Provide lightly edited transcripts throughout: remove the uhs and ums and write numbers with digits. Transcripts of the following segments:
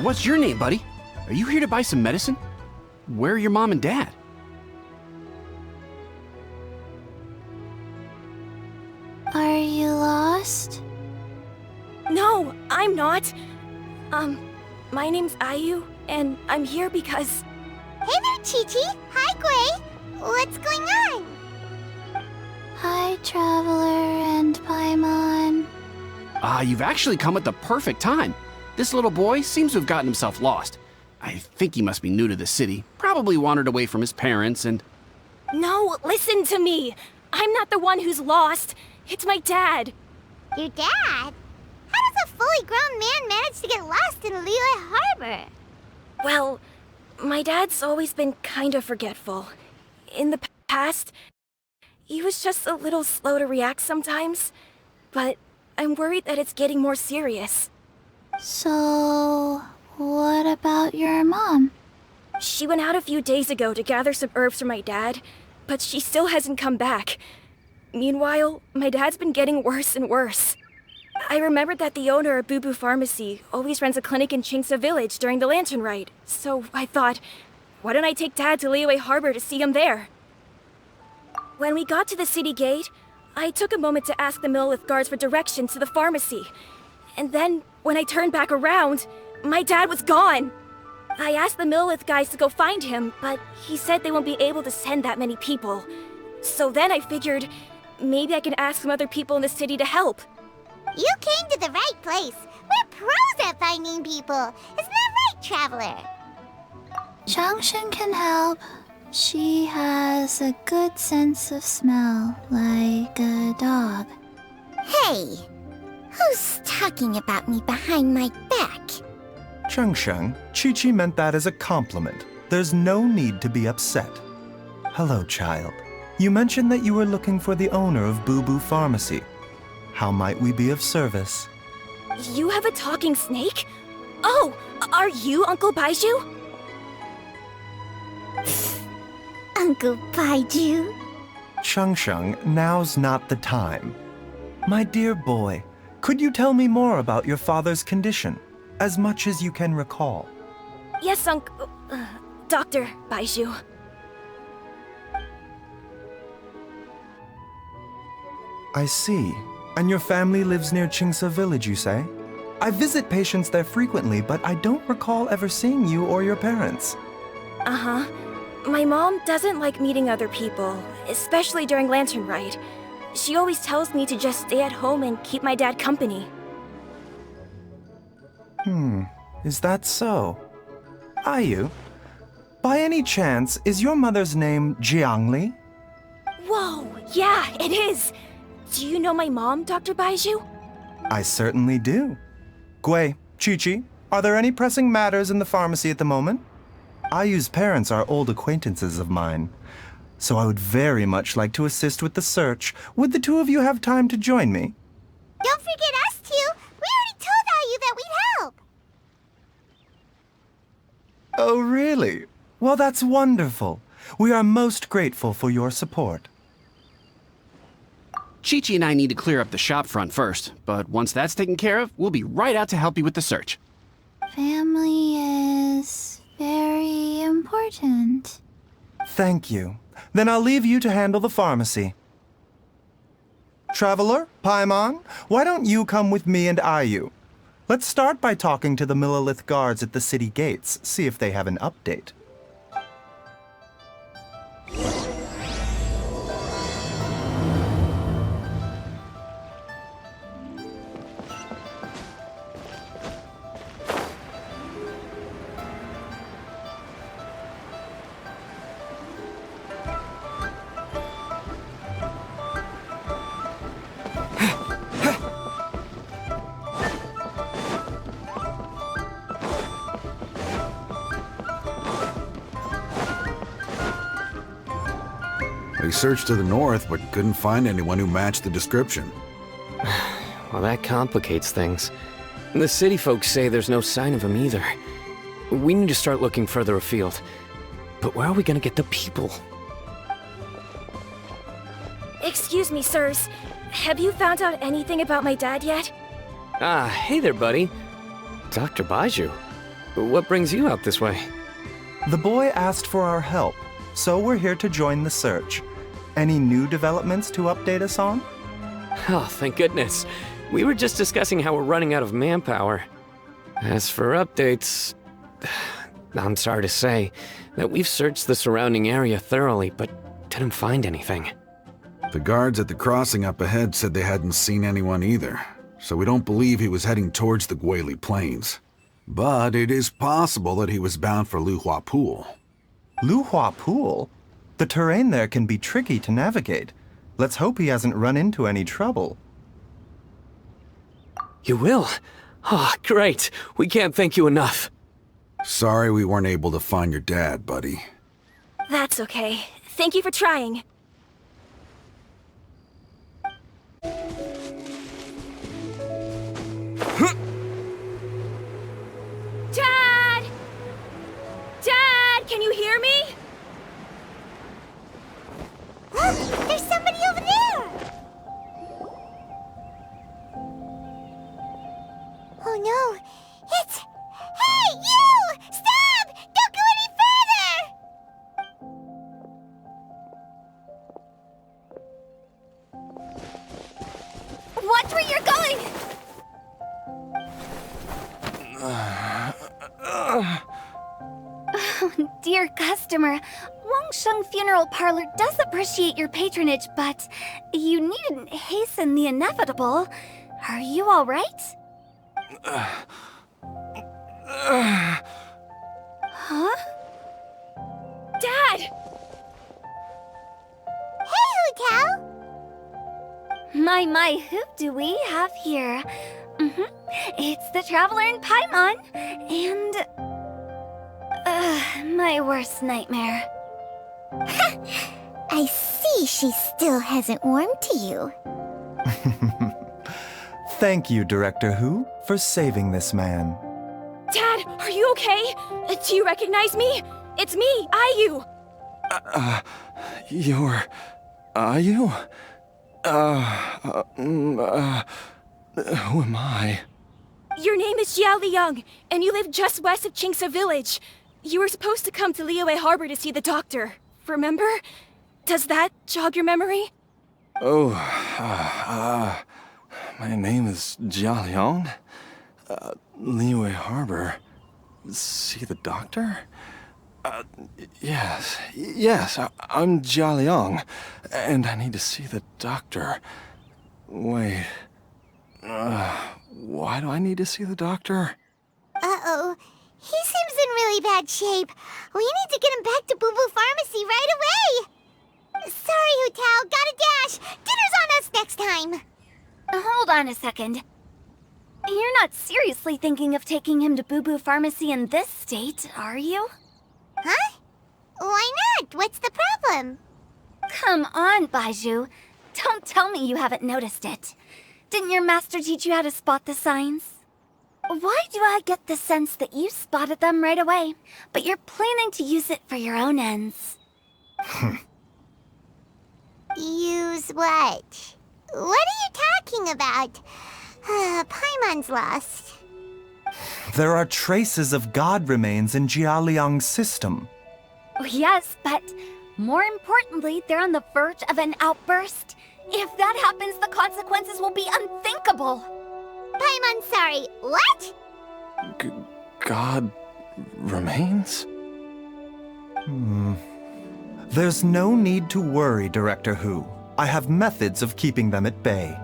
What's your name, buddy? Are you here to buy some medicine? Where are your mom and dad? Are you lost? No, I'm not. My name's Ayu, and I'm here because... Hey there, Chi-Chi! Hi, Gui! What's going on? Hi, Traveler and Paimon. You've actually come at the perfect time. This little boy seems to have gotten himself lost. I think he must be new to the city. Probably wandered away from his parents and... No, listen to me! I'm not the one who's lost. It's my dad. Your dad? How does a fully grown man manage to get lost in Liyue Harbor? Well, my dad's always been kind of forgetful. In the past, he was just a little slow to react sometimes. But I'm worried that it's getting more serious. So, what about your mom? She went out a few days ago to gather some herbs for my dad, but she still hasn't come back. Meanwhile, my dad's been getting worse and worse. I remembered that the owner of Boo Boo Pharmacy always runs a clinic in Chingsa Village during the Lantern Rite, so I thought, why don't I take Dad to Liyue Harbor to see him there? When we got to the city gate, I took a moment to ask the Millelith guards for directions to the pharmacy. And then, when I turned back around, my dad was gone! I asked the Millelith guys to go find him, but he said they won't be able to send that many people. So then I figured, maybe I can ask some other people in the city to help. You came to the right place. We're pros at finding people. Isn't that right, Traveler? Changsheng can help. She has a good sense of smell, like a dog. Hey, who's talking about me behind my back? Changsheng, Chi-Chi meant that as a compliment. There's no need to be upset. Hello, child. You mentioned that you were looking for the owner of Boo Boo Pharmacy. How might we be of service? You have a talking snake? Oh, are you Uncle Baizhu? Uncle Baizhu? Changsheng, now's not the time. My dear boy, could you tell me more about your father's condition, as much as you can recall? Yes, Dr. Baizhu. I see. And your family lives near Chingsa Village, you say? I visit patients there frequently, but I don't recall ever seeing you or your parents. Uh-huh. My mom doesn't like meeting other people, especially during Lantern Rite. She always tells me to just stay at home and keep my dad company. Is that so? Ayu, by any chance, is your mother's name Jiangli? Whoa, yeah, it is! Do you know my mom, Dr. Baizhu? I certainly do. Gui, Chi-Chi, are there any pressing matters in the pharmacy at the moment? Ayu's parents are old acquaintances of mine, so I would very much like to assist with the search. Would the two of you have time to join me? Don't forget us two! We already told Ayu that we'd help! Oh, really? Well, that's wonderful. We are most grateful for your support. Chi-Chi and I need to clear up the shop front first, but once that's taken care of, we'll be right out to help you with the search. Family is very important. Thank you. Then I'll leave you to handle the pharmacy. Traveler, Paimon, why don't you come with me and Ayu? Let's start by talking to the Millelith guards at the city gates, see if they have an update. We searched to the north, but couldn't find anyone who matched the description. Well, that complicates things. The city folks say there's no sign of him either. We need to start looking further afield. But where are we gonna get the people? Excuse me, sirs. Have you found out anything about my dad yet? Ah, hey there, buddy. Dr. Baizhu. What brings you out this way? The boy asked for our help, so we're here to join the search. Any new developments to update us on? Oh, thank goodness. We were just discussing how we're running out of manpower. As for updates, I'm sorry to say that we've searched the surrounding area thoroughly, but didn't find anything. The guards at the crossing up ahead said they hadn't seen anyone either, so we don't believe he was heading towards the Guili Plains. But it is possible that he was bound for Luhua Pool. Luhua Pool? The terrain there can be tricky to navigate. Let's hope he hasn't run into any trouble. You will? Oh, great. We can't thank you enough. Sorry we weren't able to find your dad, buddy. That's okay. Thank you for trying. Dad! Dad, can you hear me? There's somebody over there! Oh no, it's... Hey, you! Stop! Don't go any further! Watch where you're going! Dear customer, Wangsheng Funeral Parlor does appreciate your patronage, but you needn't hasten the inevitable. Are you all right? Huh? Dad! Hey, Hu Tao! My, who do we have here? It's the Traveler in Paimon, and... my worst nightmare. I see she still hasn't warmed to you. Thank you, Director Hu, for saving this man. Dad, are you okay? Do you recognize me? It's me, Ayu! You're... Ayu? Who am I? Your name is Jialiang, and you live just west of Qingse village. You were supposed to come to Liyue Harbor to see the doctor. Remember? Does that jog your memory? Oh, my name is Jialiang. Liyue Harbor. See the doctor? Yes, I'm Jialiang, and I need to see the doctor. Wait, why do I need to see the doctor? Uh-oh. He seems in really bad shape. We need to get him back to Boo Boo Pharmacy right away! Sorry, Hu Tao. Gotta dash. Dinner's on us next time. Hold on a second. You're not seriously thinking of taking him to Boo Boo Pharmacy in this state, are you? Huh? Why not? What's the problem? Come on, Baizhu. Don't tell me you haven't noticed it. Didn't your master teach you how to spot the signs? Why do I get the sense that you spotted them right away, but you're planning to use it for your own ends? Use what? What are you talking about? Paimon's lost. There are traces of god remains in Jialiang's system. Oh, yes, but more importantly, they're on the verge of an outburst. If that happens, the consequences will be unthinkable. Paimon's sorry. What? God remains? There's no need to worry, Director Hu. I have methods of keeping them at bay.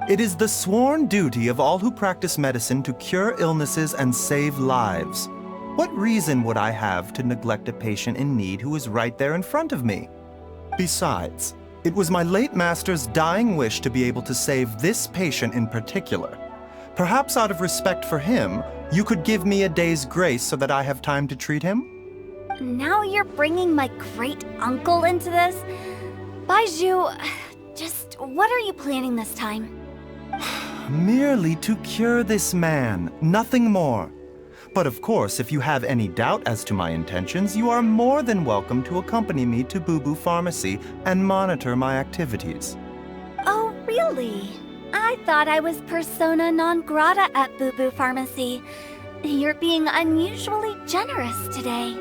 It is the sworn duty of all who practice medicine to cure illnesses and save lives. What reason would I have to neglect a patient in need who is right there in front of me? Besides, it was my late master's dying wish to be able to save this patient in particular. Perhaps out of respect for him, you could give me a day's grace so that I have time to treat him? Now you're bringing my great-uncle into this? Baizhu, just what are you planning this time? Merely to cure this man, nothing more. But of course, if you have any doubt as to my intentions, you are more than welcome to accompany me to Boo Boo Pharmacy and monitor my activities. Oh, really? I thought I was persona non grata at Boo Boo Pharmacy. You're being unusually generous today.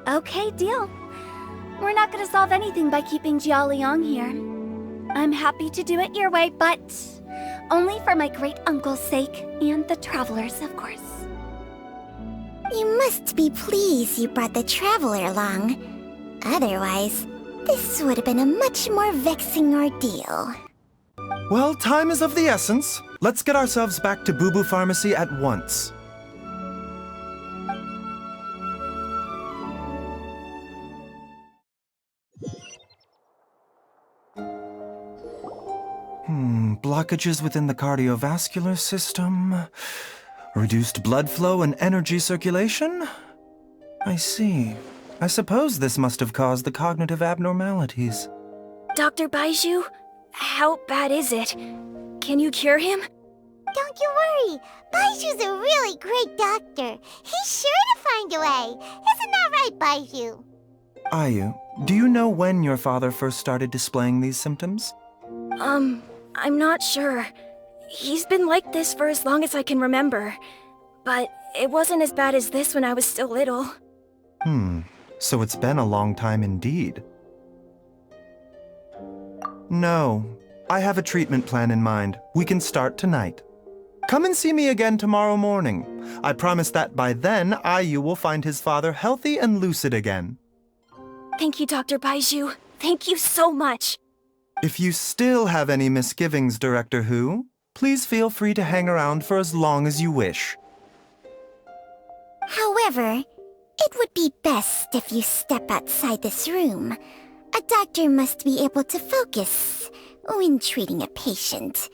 Okay, deal. We're not gonna solve anything by keeping Jialiang here. I'm happy to do it your way, but only for my great-uncle's sake and the travelers, of course. You must be pleased you brought the traveler along. Otherwise, this would have been a much more vexing ordeal. Well, time is of the essence. Let's get ourselves back to Boo Boo Pharmacy at once. Blockages within the cardiovascular system, reduced blood flow and energy circulation? I see. I suppose this must have caused the cognitive abnormalities. Dr. Baizhu, how bad is it? Can you cure him? Don't you worry. Baiju's a really great doctor. He's sure to find a way. Isn't that right, Baizhu? Ayu, do you know when your father first started displaying these symptoms? I'm not sure. He's been like this for as long as I can remember. But it wasn't as bad as this when I was still little. So it's been a long time indeed. No, I have a treatment plan in mind. We can start tonight. Come and see me again tomorrow morning. I promise that by then, Ayu will find his father healthy and lucid again. Thank you, Dr. Baizhu. Thank you so much. If you still have any misgivings, Director Hu, please feel free to hang around for as long as you wish. However, it would be best if you step outside this room. A doctor must be able to focus when treating a patient.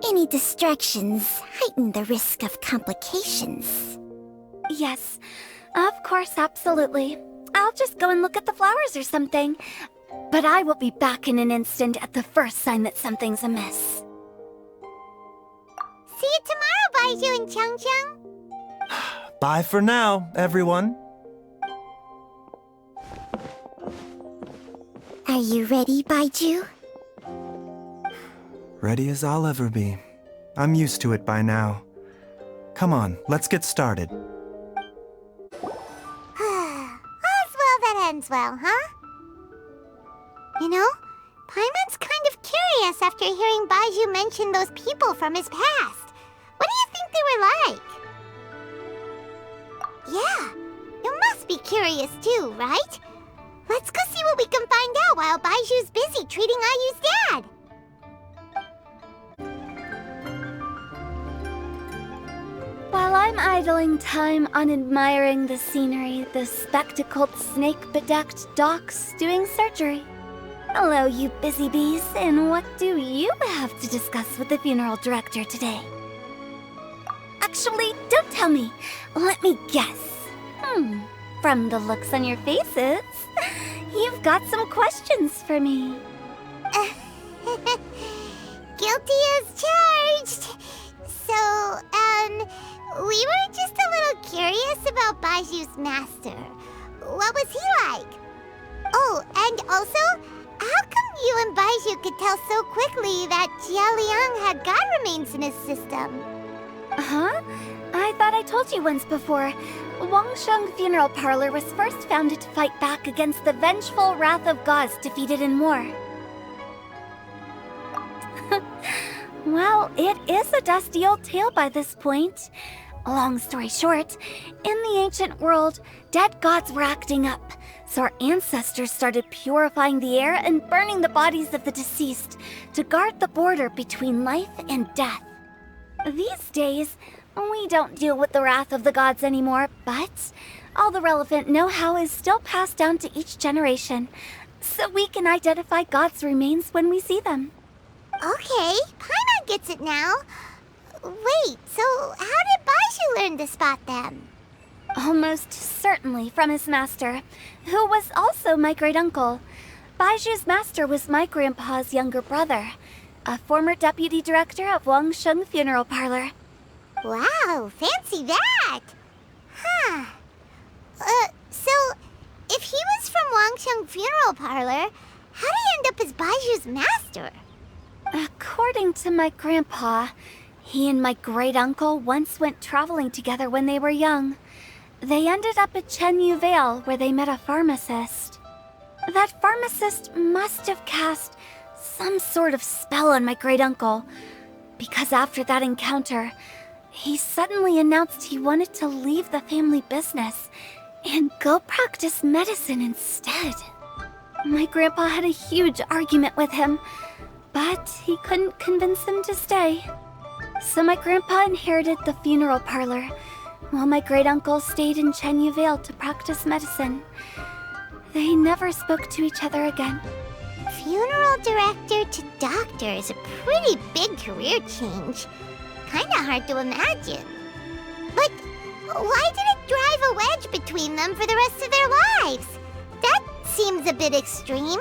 Any distractions heighten the risk of complications. Yes, of course, absolutely. I'll just go and look at the flowers or something. But I will be back in an instant at the first sign that something's amiss. See you tomorrow, Baizhu and Changsheng. Bye for now, everyone. Are you ready, Baizhu? Ready as I'll ever be. I'm used to it by now. Come on, let's get started. All's well that ends well, huh? You know, Paimon's kind of curious after hearing Baizhu mention those people from his past. What do you think they were like? Yeah, you must be curious too, right? Let's go see what we can find out while Baiju's busy treating Ayu's dad. While I'm idling time on admiring the scenery, the spectacled snake-bedecked docs doing surgery. Hello, you busy bees, and what do you have to discuss with the funeral director today? Actually, don't tell me. Let me guess. From the looks on your faces, you've got some questions for me. Guilty as charged. So, we were just a little curious about Baiju's master. What was he like? Oh, and also, how come you and Baizhu could tell so quickly that Jialiang had god remains in his system? Huh? I thought I told you once before. Wangsheng Funeral Parlor was first founded to fight back against the vengeful wrath of gods defeated in war. Well, it is a dusty old tale by this point. Long story short, in the ancient world, dead gods were acting up, so our ancestors started purifying the air and burning the bodies of the deceased to guard the border between life and death. These days, we don't deal with the wrath of the gods anymore, but all the relevant know-how is still passed down to each generation, so we can identify gods' remains when we see them. Okay, Paimon gets it now. Wait, so how did Baizhu learn to spot them? Almost certainly from his master, who was also my great-uncle. Baiju's master was my grandpa's younger brother, a former deputy director of Wangsheng Funeral Parlor. Wow, fancy that! Huh. So, if he was from Wangsheng Funeral Parlor, how did he end up as Baiju's master? According to my grandpa, He and my great-uncle once went traveling together when they were young. They ended up at Chenyu Vale, where they met a pharmacist. That pharmacist must have cast some sort of spell on my great-uncle, because after that encounter, he suddenly announced he wanted to leave the family business and go practice medicine instead. My grandpa had a huge argument with him, but he couldn't convince him to stay. So my grandpa inherited the funeral parlor, while my great-uncle stayed in Chenyu Vale to practice medicine. They never spoke to each other again. Funeral director to doctor is a pretty big career change. Kinda hard to imagine. But why did it drive a wedge between them for the rest of their lives? That seems a bit extreme.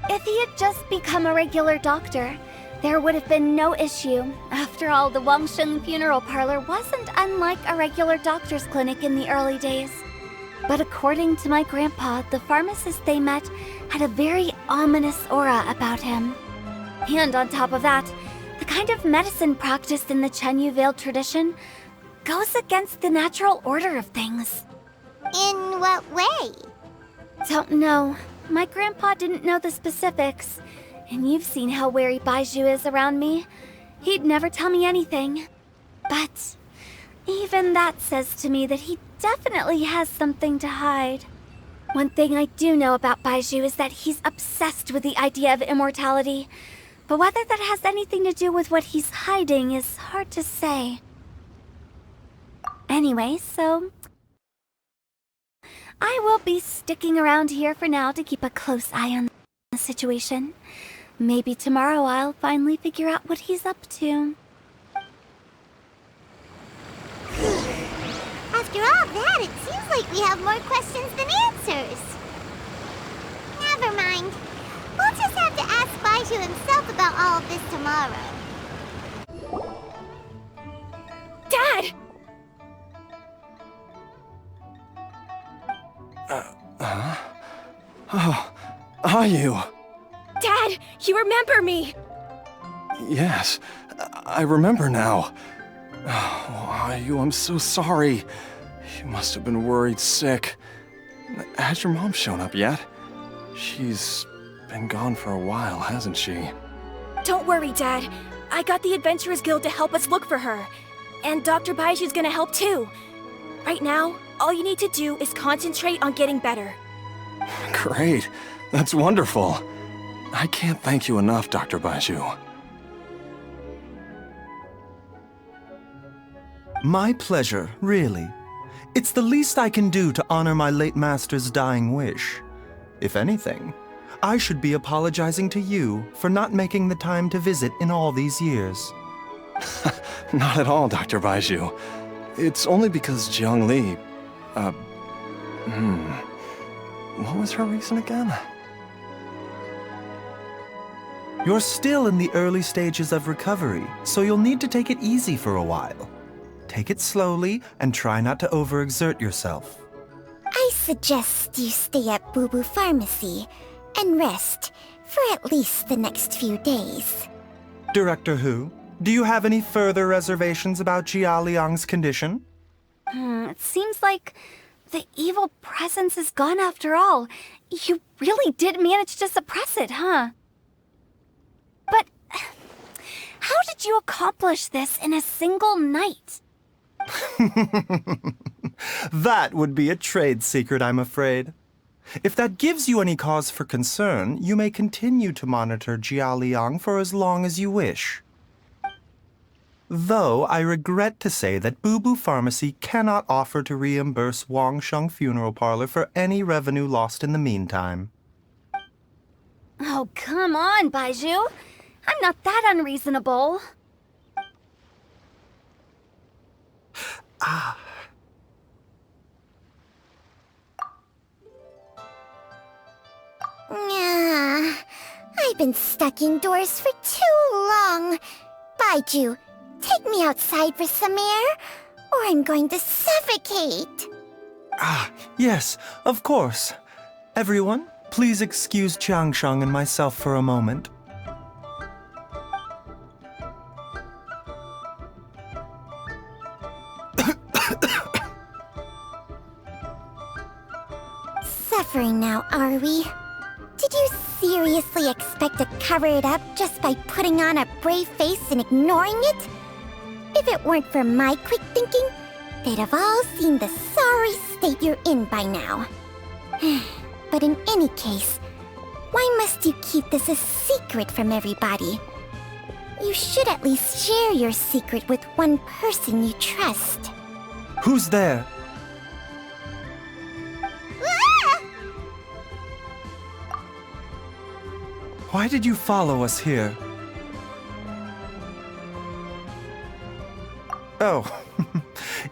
If he had just become a regular doctor, there would have been no issue. After all, the Wangsheng funeral parlor wasn't unlike a regular doctor's clinic in the early days. But according to my grandpa, the pharmacist they met had a very ominous aura about him. And on top of that, the kind of medicine practiced in the Chenyu Vale tradition goes against the natural order of things. In what way? Don't know. My grandpa didn't know the specifics. And you've seen how wary Baizhu is around me. He'd never tell me anything. But even that says to me that he definitely has something to hide. One thing I do know about Baizhu is that he's obsessed with the idea of immortality. But whether that has anything to do with what he's hiding is hard to say. Anyway, so I will be sticking around here for now to keep a close eye on the situation. Maybe tomorrow I'll finally figure out what he's up to. After all that, it seems like we have more questions than answers. Never mind. We'll just have to ask Baizhu himself about all of this tomorrow. Dad! Oh, are you? Dad, you remember me! Yes, I remember now. Oh, are you? I'm so sorry. You must have been worried sick. Has your mom shown up yet? She's been gone for a while, hasn't she? Don't worry, Dad. I got the Adventurers Guild to help us look for her. And Dr. Baiju's gonna help too. Right now, all you need to do is concentrate on getting better. Great. That's wonderful. I can't thank you enough, Dr. Baizhu. My pleasure, really. It's the least I can do to honor my late master's dying wish. If anything, I should be apologizing to you for not making the time to visit in all these years. Not at all, Dr. Baizhu. It's only because Jiangli... What was her reason again? You're still in the early stages of recovery, so you'll need to take it easy for a while. Take it slowly and try not to overexert yourself. I suggest you stay at Boo Boo Pharmacy and rest for at least the next few days. Director Hu, do you have any further reservations about Jialiang's condition? It seems like the evil presence is gone after all. You really did manage to suppress it, huh? But how did you accomplish this in a single night? That would be a trade secret, I'm afraid. If that gives you any cause for concern, you may continue to monitor Jialiang for as long as you wish. Though I regret to say that Boo Boo Pharmacy cannot offer to reimburse Wangsheng Funeral Parlor for any revenue lost in the meantime. Oh, come on, Baizhu. I'm not that unreasonable. I've been stuck indoors for too long. Baizhu, take me outside for some air, or I'm going to suffocate. Yes, of course. Everyone, please excuse Changsheng and myself for a moment. suffering now, are we? Did you seriously expect to cover it up just by putting on a brave face and ignoring it? If it weren't for my quick thinking, they'd have all seen the sorry state you're in by now. But in any case, why must you keep this a secret from everybody? You should at least share your secret with one person you trust. Who's there? Ah! Why did you follow us here? Oh,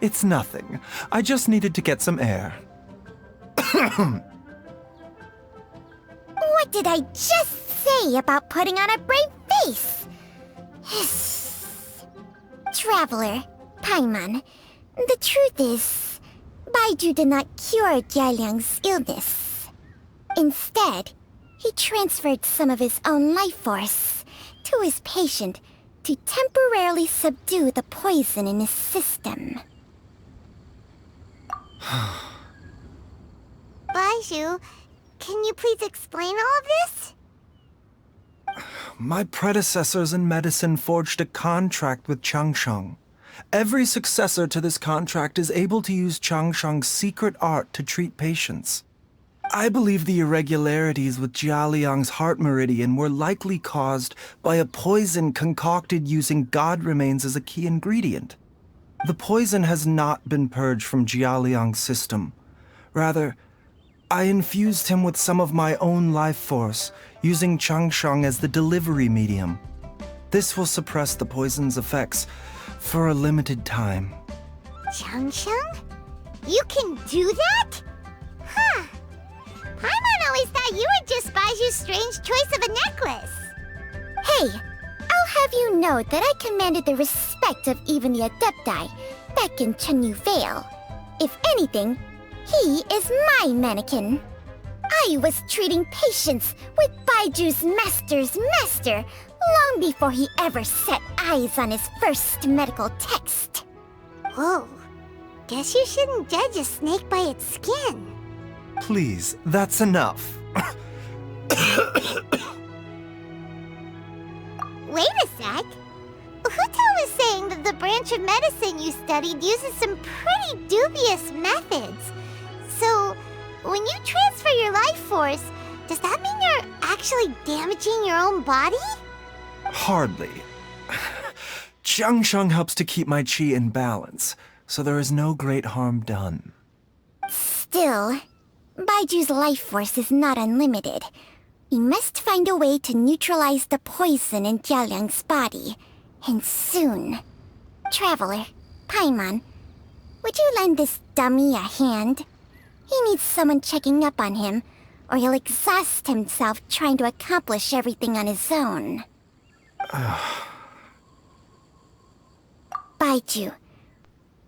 it's nothing. I just needed to get some air. What did I just say about putting on a brave face? Traveler, Paimon, the truth is, Baizhu did not cure Jialiang's illness. Instead, he transferred some of his own life force to his patient to temporarily subdue the poison in his system. Baizhu, can you please explain all of this? My predecessors in medicine forged a contract with Changsheng. Every successor to this contract is able to use Changsheng's secret art to treat patients. I believe the irregularities with Jialiang's heart meridian were likely caused by a poison concocted using god remains as a key ingredient. The poison has not been purged from Jialiang's system. Rather, I infused him with some of my own life force, using Changsheng as the delivery medium. This will suppress the poison's effects for a limited time. Changsheng? You can do that? Huh. Paimon always thought you were just Baizhu's strange choice of a necklace. Hey, I'll have you know that I commanded the respect of even the Adepti back in Chenyu Vale. If anything, he is my mannequin. I was treating patients with Baiju's master's master long before he ever set eyes on his first medical text. Whoa, guess you shouldn't judge a snake by its skin. Please, that's enough. Wait a sec. Huto was saying that the branch of medicine you studied uses some pretty dubious methods. So, when you transfer your life force, does that mean you're actually damaging your own body? Hardly. Changsheng helps to keep my chi in balance, so there is no great harm done. Still, Baiju's life force is not unlimited. We must find a way to neutralize the poison in Jialiang's body, and soon. Traveler, Paimon, would you lend this dummy a hand? He needs someone checking up on him, or he'll exhaust himself trying to accomplish everything on his own. Baizhu,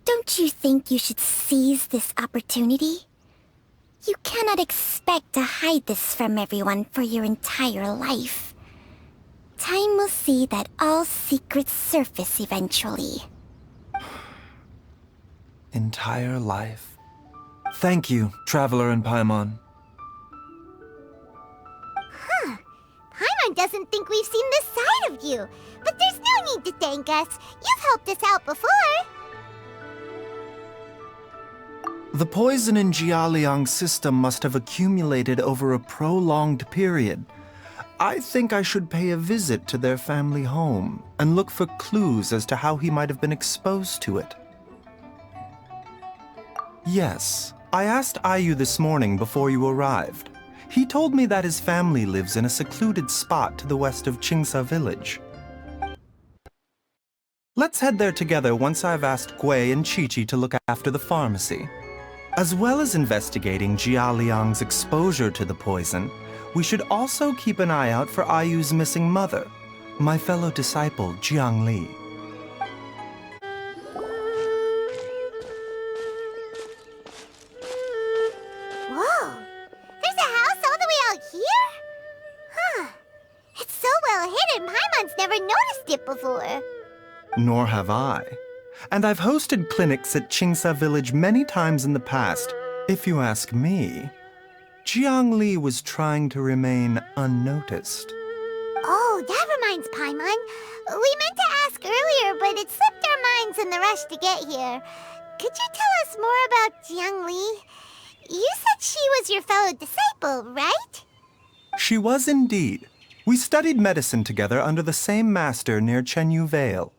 don't you think you should seize this opportunity? You cannot expect to hide this from everyone for your entire life. Time will see that all secrets surface eventually. Entire life. Thank you, Traveler and Paimon. Huh. Paimon doesn't think we've seen this side of you. But there's no need to thank us. You've helped us out before. The poison in Jialiang's system must have accumulated over a prolonged period. I think I should pay a visit to their family home and look for clues as to how he might have been exposed to it. Yes, I asked Ayu this morning before you arrived. He told me that his family lives in a secluded spot to the west of Qingsa village. Let's head there together once I've asked Gui and Qiqi to look after the pharmacy. As well as investigating Jialiang's exposure to the poison, we should also keep an eye out for Ayu's missing mother, my fellow disciple Jiangli. Whoa! There's a house all the way out here? Huh. It's so well hidden, Paimon's never noticed it before. Nor have I. And I've hosted clinics at Qingsa village many times in the past. If you ask me, Jiangli was trying to remain unnoticed. Oh, that reminds Paimon. We meant to ask earlier, but it slipped our minds in the rush to get here. Could you tell us more about Jiangli? You said she was your fellow disciple, right? She was indeed. We studied medicine together under the same master near Chenyu Vale.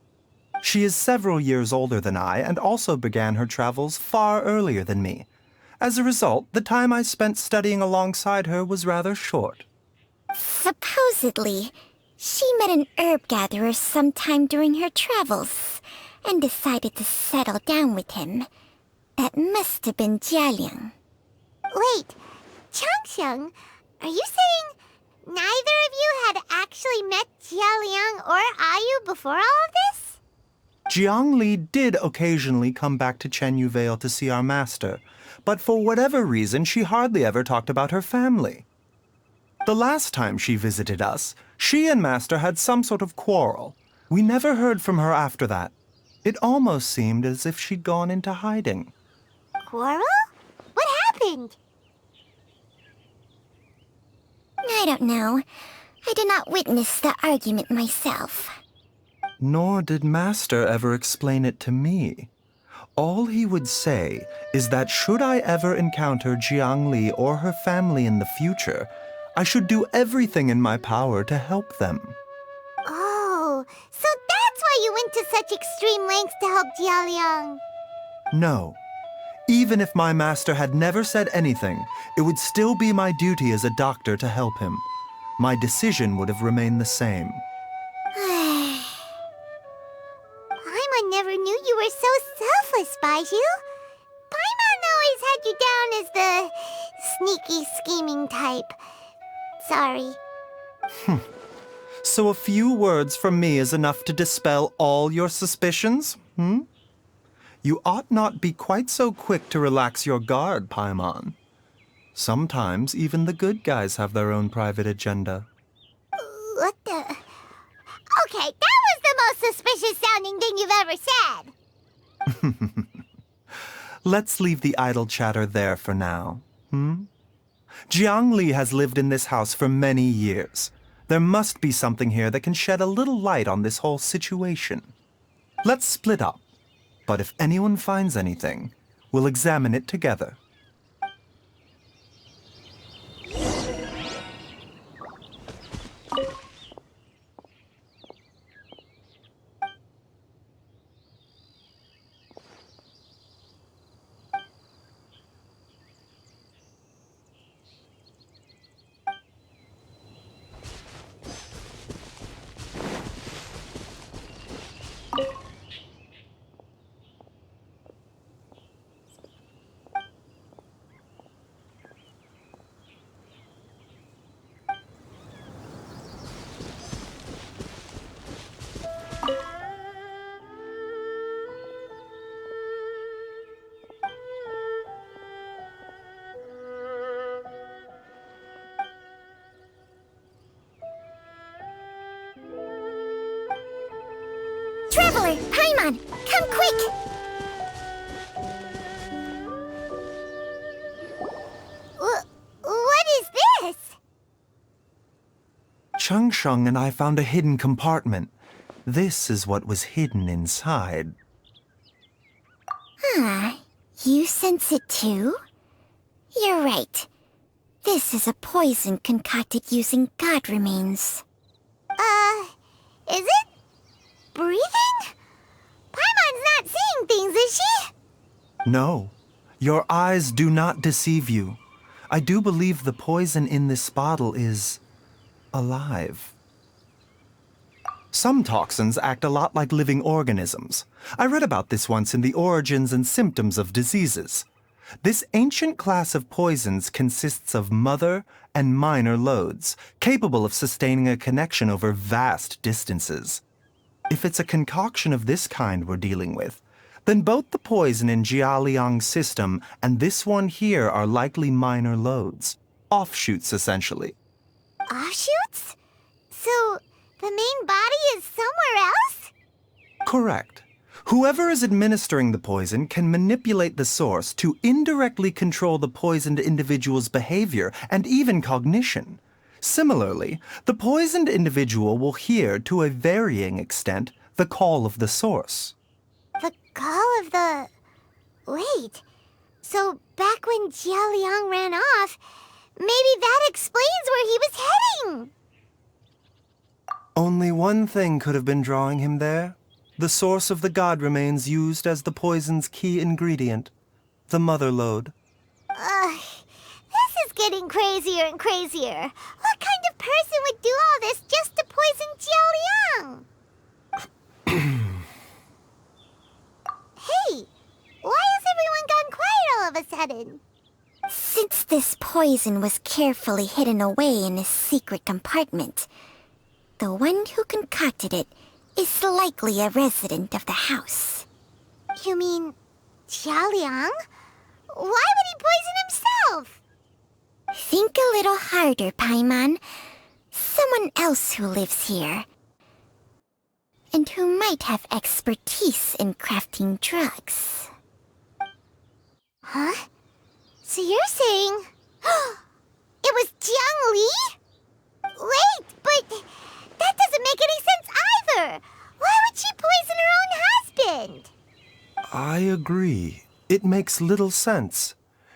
She is several years older than I and also began her travels far earlier than me. As a result, the time I spent studying alongside her was rather short. Supposedly, she met an herb gatherer sometime during her travels and decided to settle down with him. That must have been Jialiang. Wait, Changsheng, are you saying neither of you had actually met Jialiang or Ayu before all of this? Jiangli did occasionally come back to Chenyu Vale to see our master, but for whatever reason, she hardly ever talked about her family. The last time she visited us, she and Master had some sort of quarrel. We never heard from her after that. It almost seemed as if she'd gone into hiding. Quarrel? What happened? I don't know. I did not witness the argument myself. Nor did Master ever explain it to me. All he would say is that should I ever encounter Jiangli or her family in the future, I should do everything in my power to help them. Oh, so that's why you went to such extreme lengths to help Jialiang. No. Even if my master had never said anything, it would still be my duty as a doctor to help him. My decision would have remained the same. Paimon never knew you were so selfless, Baizhu. Paimon always had you down as the sneaky, scheming type. Sorry. So a few words from me is enough to dispel all your suspicions, You ought not be quite so quick to relax your guard, Paimon. Sometimes even the good guys have their own private agenda. What the... Okay, that was the most suspicious-sounding thing you've ever said. Let's leave the idle chatter there for now, Jiangli has lived in this house for many years. There must be something here that can shed a little light on this whole situation. Let's split up. But if anyone finds anything, we'll examine it together. Traveler, Paimon, come quick! What is this? Changsheng and I found a hidden compartment. This is what was hidden inside. You sense it too? You're right. This is a poison concocted using god remains. Is it breathing? Paimon's not seeing things, is she? No, your eyes do not deceive you. I do believe the poison in this bottle is alive. Some toxins act a lot like living organisms. I read about this once in The Origins and Symptoms of Diseases. This ancient class of poisons consists of mother and minor loads, capable of sustaining a connection over vast distances. If it's a concoction of this kind we're dealing with, then both the poison in Jialiang's system and this one here are likely minor loads. Offshoots, essentially. Offshoots? So, the main body is somewhere else? Correct. Whoever is administering the poison can manipulate the source to indirectly control the poisoned individual's behavior and even cognition. Similarly, the poisoned individual will hear, to a varying extent, the call of the source. The call of the... Wait. So back when Jialiang ran off, maybe that explains where he was heading. Only one thing could have been drawing him there. The source of the god remains used as the poison's key ingredient, the mother lode. This is getting crazier and crazier. What kind of person would do all this just to poison Jialiang? Hey, why has everyone gone quiet all of a sudden? Since this poison was carefully hidden away in a secret compartment, the one who concocted it is likely a resident of the house. You mean Jialiang? Why would he poison himself? Think a little harder, Paimon. Someone else who lives here. And who might have expertise in crafting drugs. Huh? So you're saying... it was Jiangli? Wait, but that doesn't make any sense either. Why would she poison her own husband? I agree. It makes little sense.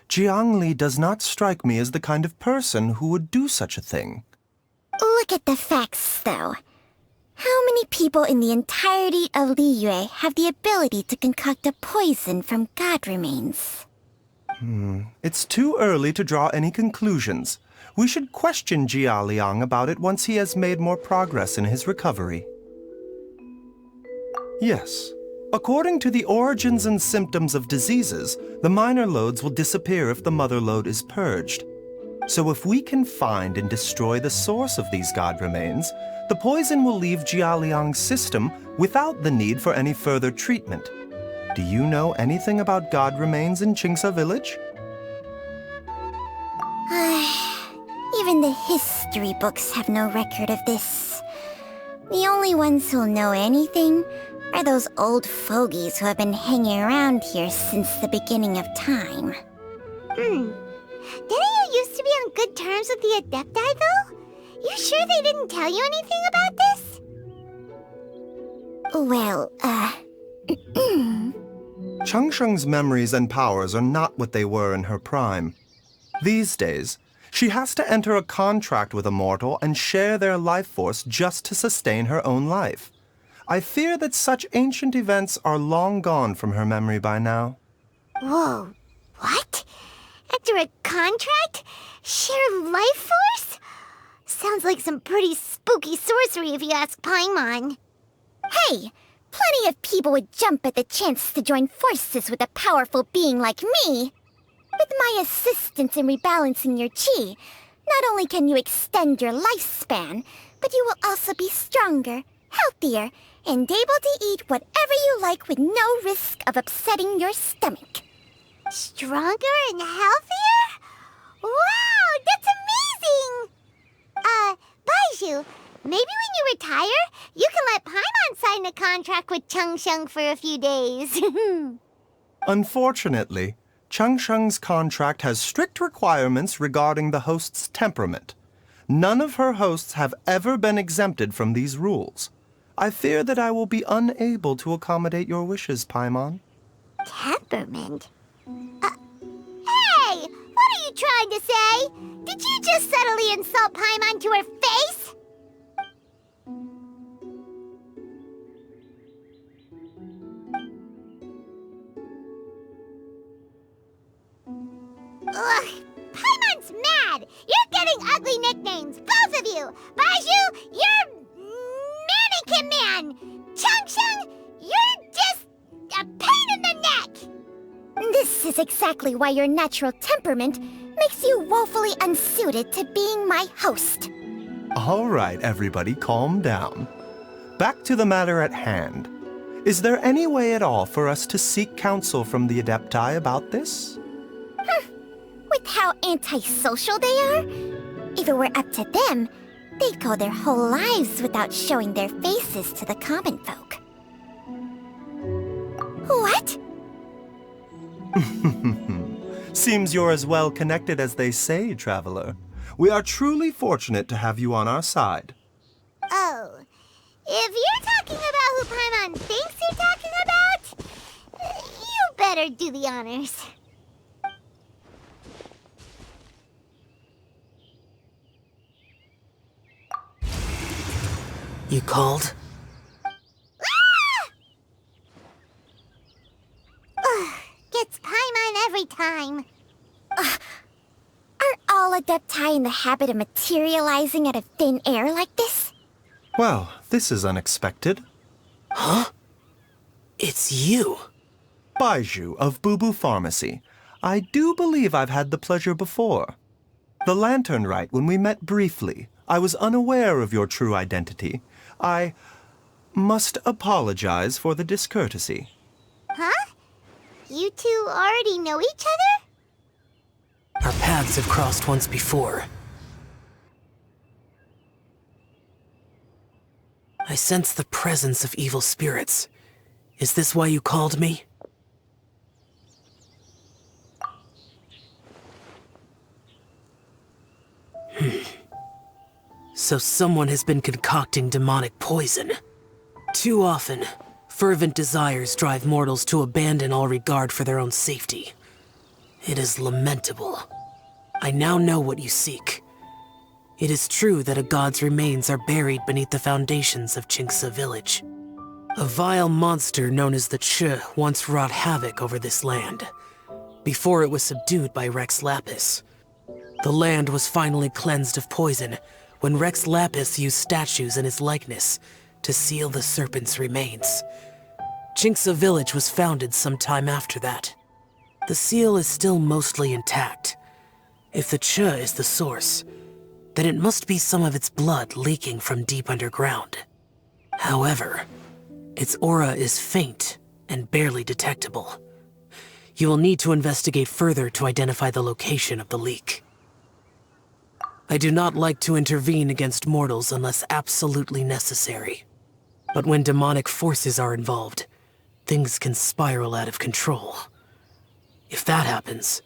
Jiangli does not strike me as the kind of person who would do such a thing. Look at the facts, though. How many people in the entirety of Liyue have the ability to concoct a poison from god remains? It's too early to draw any conclusions. We should question Jialiang about it once he has made more progress in his recovery. Yes. According to the origins and symptoms of diseases, the minor lodes will disappear if the mother lode is purged. So if we can find and destroy the source of these god remains, the poison will leave Jialiang's system without the need for any further treatment. Do you know anything about god remains in Qingce village? Even the history books have no record of this. The only ones who'll know anything are those old fogies who have been hanging around here since the beginning of time. Didn't you used to be on good terms with the Adepti, though? You sure they didn't tell you anything about this? Well, Changsheng's memories and powers are not what they were in her prime. These days, she has to enter a contract with a mortal and share their life force just to sustain her own life. I fear that such ancient events are long gone from her memory by now. Whoa, what? Enter a contract? Share life force? Sounds like some pretty spooky sorcery if you ask Paimon. Hey! Plenty of people would jump at the chance to join forces with a powerful being like me. With my assistance in rebalancing your chi, not only can you extend your lifespan, but you will also be stronger, healthier, and able to eat whatever you like with no risk of upsetting your stomach. Stronger and healthier? Wow, that's amazing! Baizhu, maybe when you retire, you can let Paimon sign a contract with Changsheng for a few days. Unfortunately, Changsheng's contract has strict requirements regarding the host's temperament. None of her hosts have ever been exempted from these rules. I fear that I will be unable to accommodate your wishes, Paimon. Temperament? Hey! What are you trying to say? Did you just subtly insult Paimon to her face? Ugh! Paimon's mad! You're getting ugly nicknames, both of you! Baizhu, you're Mannequin Man! Changsheng, you're just a pain in the neck! This is exactly why your natural temperament makes you woefully unsuited to being my host. All right, everybody, calm down. Back to the matter at hand. Is there any way at all for us to seek counsel from the Adepti about this? With how antisocial they are, if it were up to them, they'd go their whole lives without showing their faces to the common folk. What? Seems you're as well connected as they say, traveler. We are truly fortunate to have you on our side. Oh, if you're talking about who Paimon thinks you're talking about, you better do the honors. You called? Gets Paimon every time. Are all Adepti in the habit of materializing out of thin air like this? Well, this is unexpected. Huh? It's you. Baizhu of Bubu Pharmacy. I do believe I've had the pleasure before. The Lantern Rite, when we met briefly, I was unaware of your true identity. I must apologize for the discourtesy. Huh? You two already know each other? Our paths have crossed once before. I sense the presence of evil spirits. Is this why you called me? So someone has been concocting demonic poison. Too often, fervent desires drive mortals to abandon all regard for their own safety. It is lamentable. I now know what you seek. It is true that a god's remains are buried beneath the foundations of Chingsa village. A vile monster known as the Che once wrought havoc over this land, before it was subdued by Rex Lapis. The land was finally cleansed of poison when Rex Lapis used statues in his likeness to seal the serpent's remains. Chingsa village was founded some time after that. The seal is still mostly intact. If the Che is the source, then it must be some of its blood leaking from deep underground. However, its aura is faint and barely detectable. You will need to investigate further to identify the location of the leak. I do not like to intervene against mortals unless absolutely necessary. But when demonic forces are involved, things can spiral out of control. If that happens,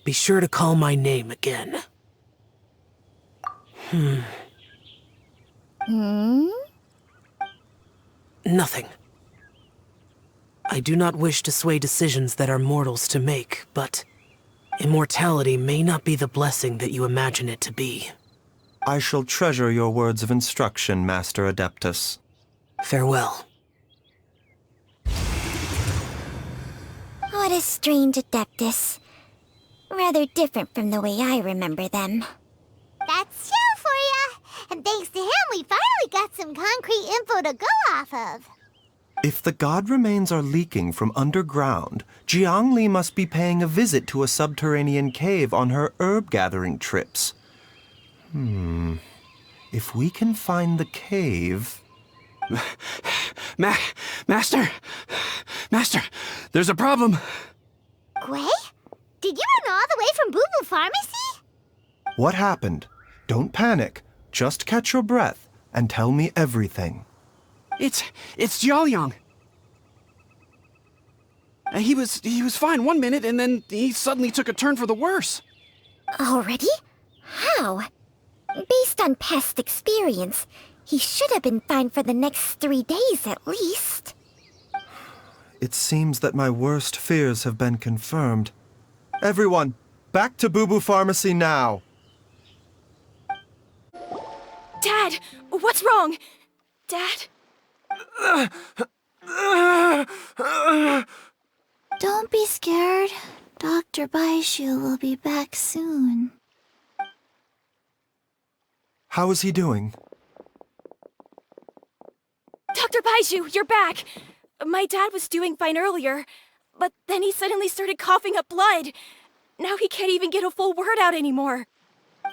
be sure to call my name again. Nothing. I do not wish to sway decisions that are mortals to make, but immortality may not be the blessing that you imagine it to be. I shall treasure your words of instruction, Master Adeptus. Farewell. What a strange Adeptus. Rather different from the way I remember them. That's Xiao for ya! And thanks to him, we finally got some concrete info to go off of. If the god remains are leaking from underground, Jiangli must be paying a visit to a subterranean cave on her herb-gathering trips. If we can find the cave... Master! Master, there's a problem! Gui? Did you run all the way from Bubu Pharmacy? What happened? Don't panic. Just catch your breath and tell me everything. It's Jialiang. He was fine one minute, and then he suddenly took a turn for the worse. Already? How? Based on past experience, he should have been fine for the next 3 days at least. It seems that my worst fears have been confirmed. Everyone, back to Bubu Pharmacy now! Dad, what's wrong? Dad? Don't be scared. Dr. Baizhu will be back soon. How is he doing? Dr. Baizhu, you're back! My dad was doing fine earlier, but then he suddenly started coughing up blood. Now he can't even get a full word out anymore.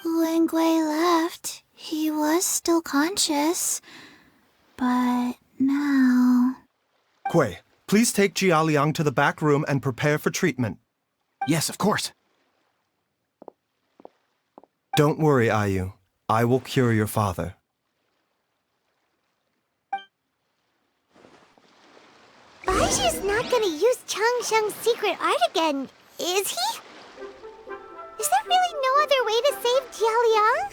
When Gui left, he was still conscious. But now... Gui, please take Jialiang to the back room and prepare for treatment. Yes, of course. Don't worry, Ayu. I will cure your father. Baiju's not gonna use Changsheng's secret art again, is he? Is there really no other way to save Jialiang?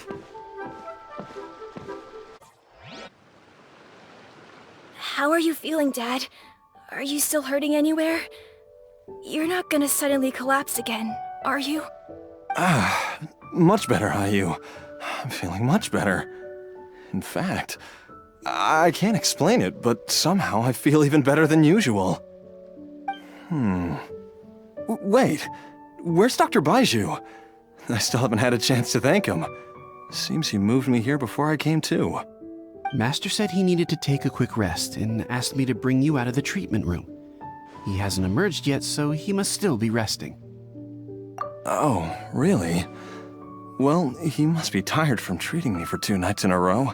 How are you feeling, Dad? Are you still hurting anywhere? You're not gonna suddenly collapse again, are you? Much better, Ayu. I'm feeling much better. In fact, I can't explain it, but somehow I feel even better than usual. Wait, where's Dr. Baizhu? I still haven't had a chance to thank him. Seems he moved me here before I came to. Master said he needed to take a quick rest and asked me to bring you out of the treatment room. He hasn't emerged yet, so he must still be resting. Oh, really? Well, he must be tired from treating me for 2 nights in a row.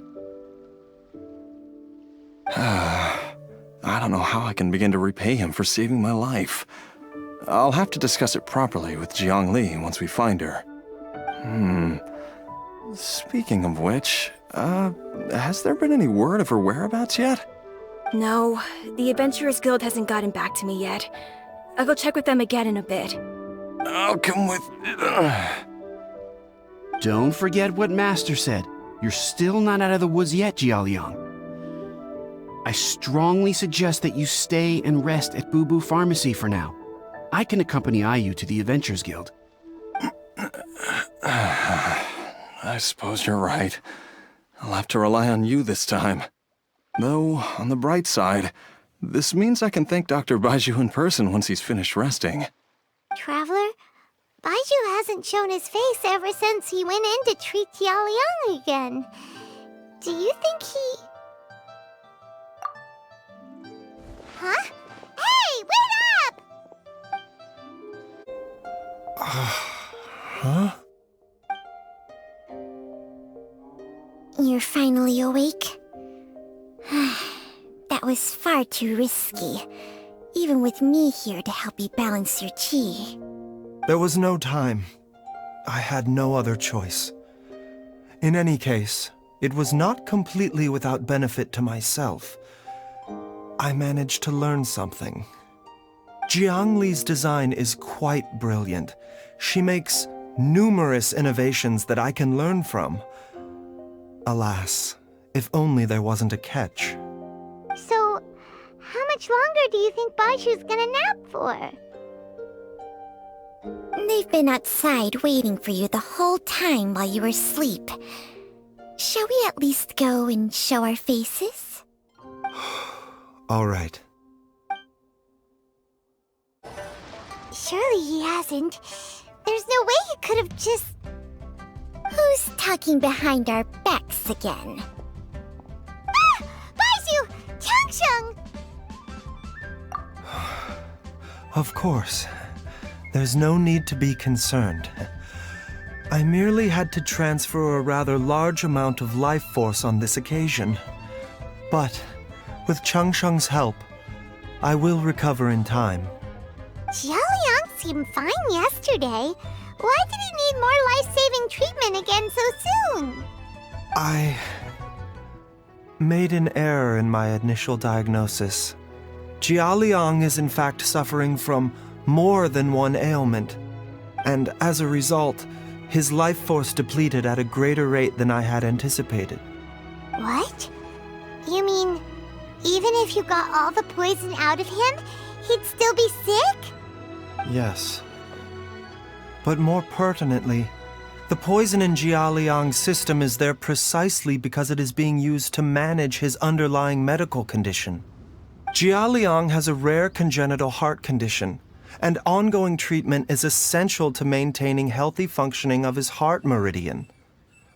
I don't know how I can begin to repay him for saving my life. I'll have to discuss it properly with Jiangli once we find her. Speaking of which, has there been any word of her whereabouts yet? No, the Adventurers Guild hasn't gotten back to me yet. I'll go check with them again in a bit. I'll come with... Don't forget what Master said. You're still not out of the woods yet, Jialiang. I strongly suggest that you stay and rest at Boo Boo Pharmacy for now. I can accompany Ayu to the Adventurers Guild. I suppose you're right. I'll have to rely on you this time. Though, on the bright side, this means I can thank Dr. Baizhu in person once he's finished resting. Traveler, Baizhu hasn't shown his face ever since he went in to treat Jialiang again. Do you think he... Huh? Hey, wait up! Huh? You're finally awake? That was far too risky, even with me here to help you balance your chi. There was no time. I had no other choice. In any case, it was not completely without benefit to myself. I managed to learn something. Jiangli's design is quite brilliant. She makes numerous innovations that I can learn from. Alas, if only there wasn't a catch. So, how much longer do you think Baiju's gonna nap for? They've been outside waiting for you the whole time while you were asleep. Shall we at least go and show our faces? All right. Surely he hasn't. There's no way he could have just... Who's talking behind our backs again? Ah! Baizhu! Changsheng! Of course. There's no need to be concerned. I merely had to transfer a rather large amount of life force on this occasion. But, with Changsheng's help, I will recover in time. Jialiang seemed fine yesterday. Why did he need more life-saving treatment again so soon? I made an error in my initial diagnosis. Jialiang is in fact suffering from more than one ailment, and as a result, his life force depleted at a greater rate than I had anticipated. What? You mean, even if you got all the poison out of him, he'd still be sick? Yes. But more pertinently, the poison in Jialiang's system is there precisely because it is being used to manage his underlying medical condition. Jialiang has a rare congenital heart condition, and ongoing treatment is essential to maintaining healthy functioning of his heart meridian.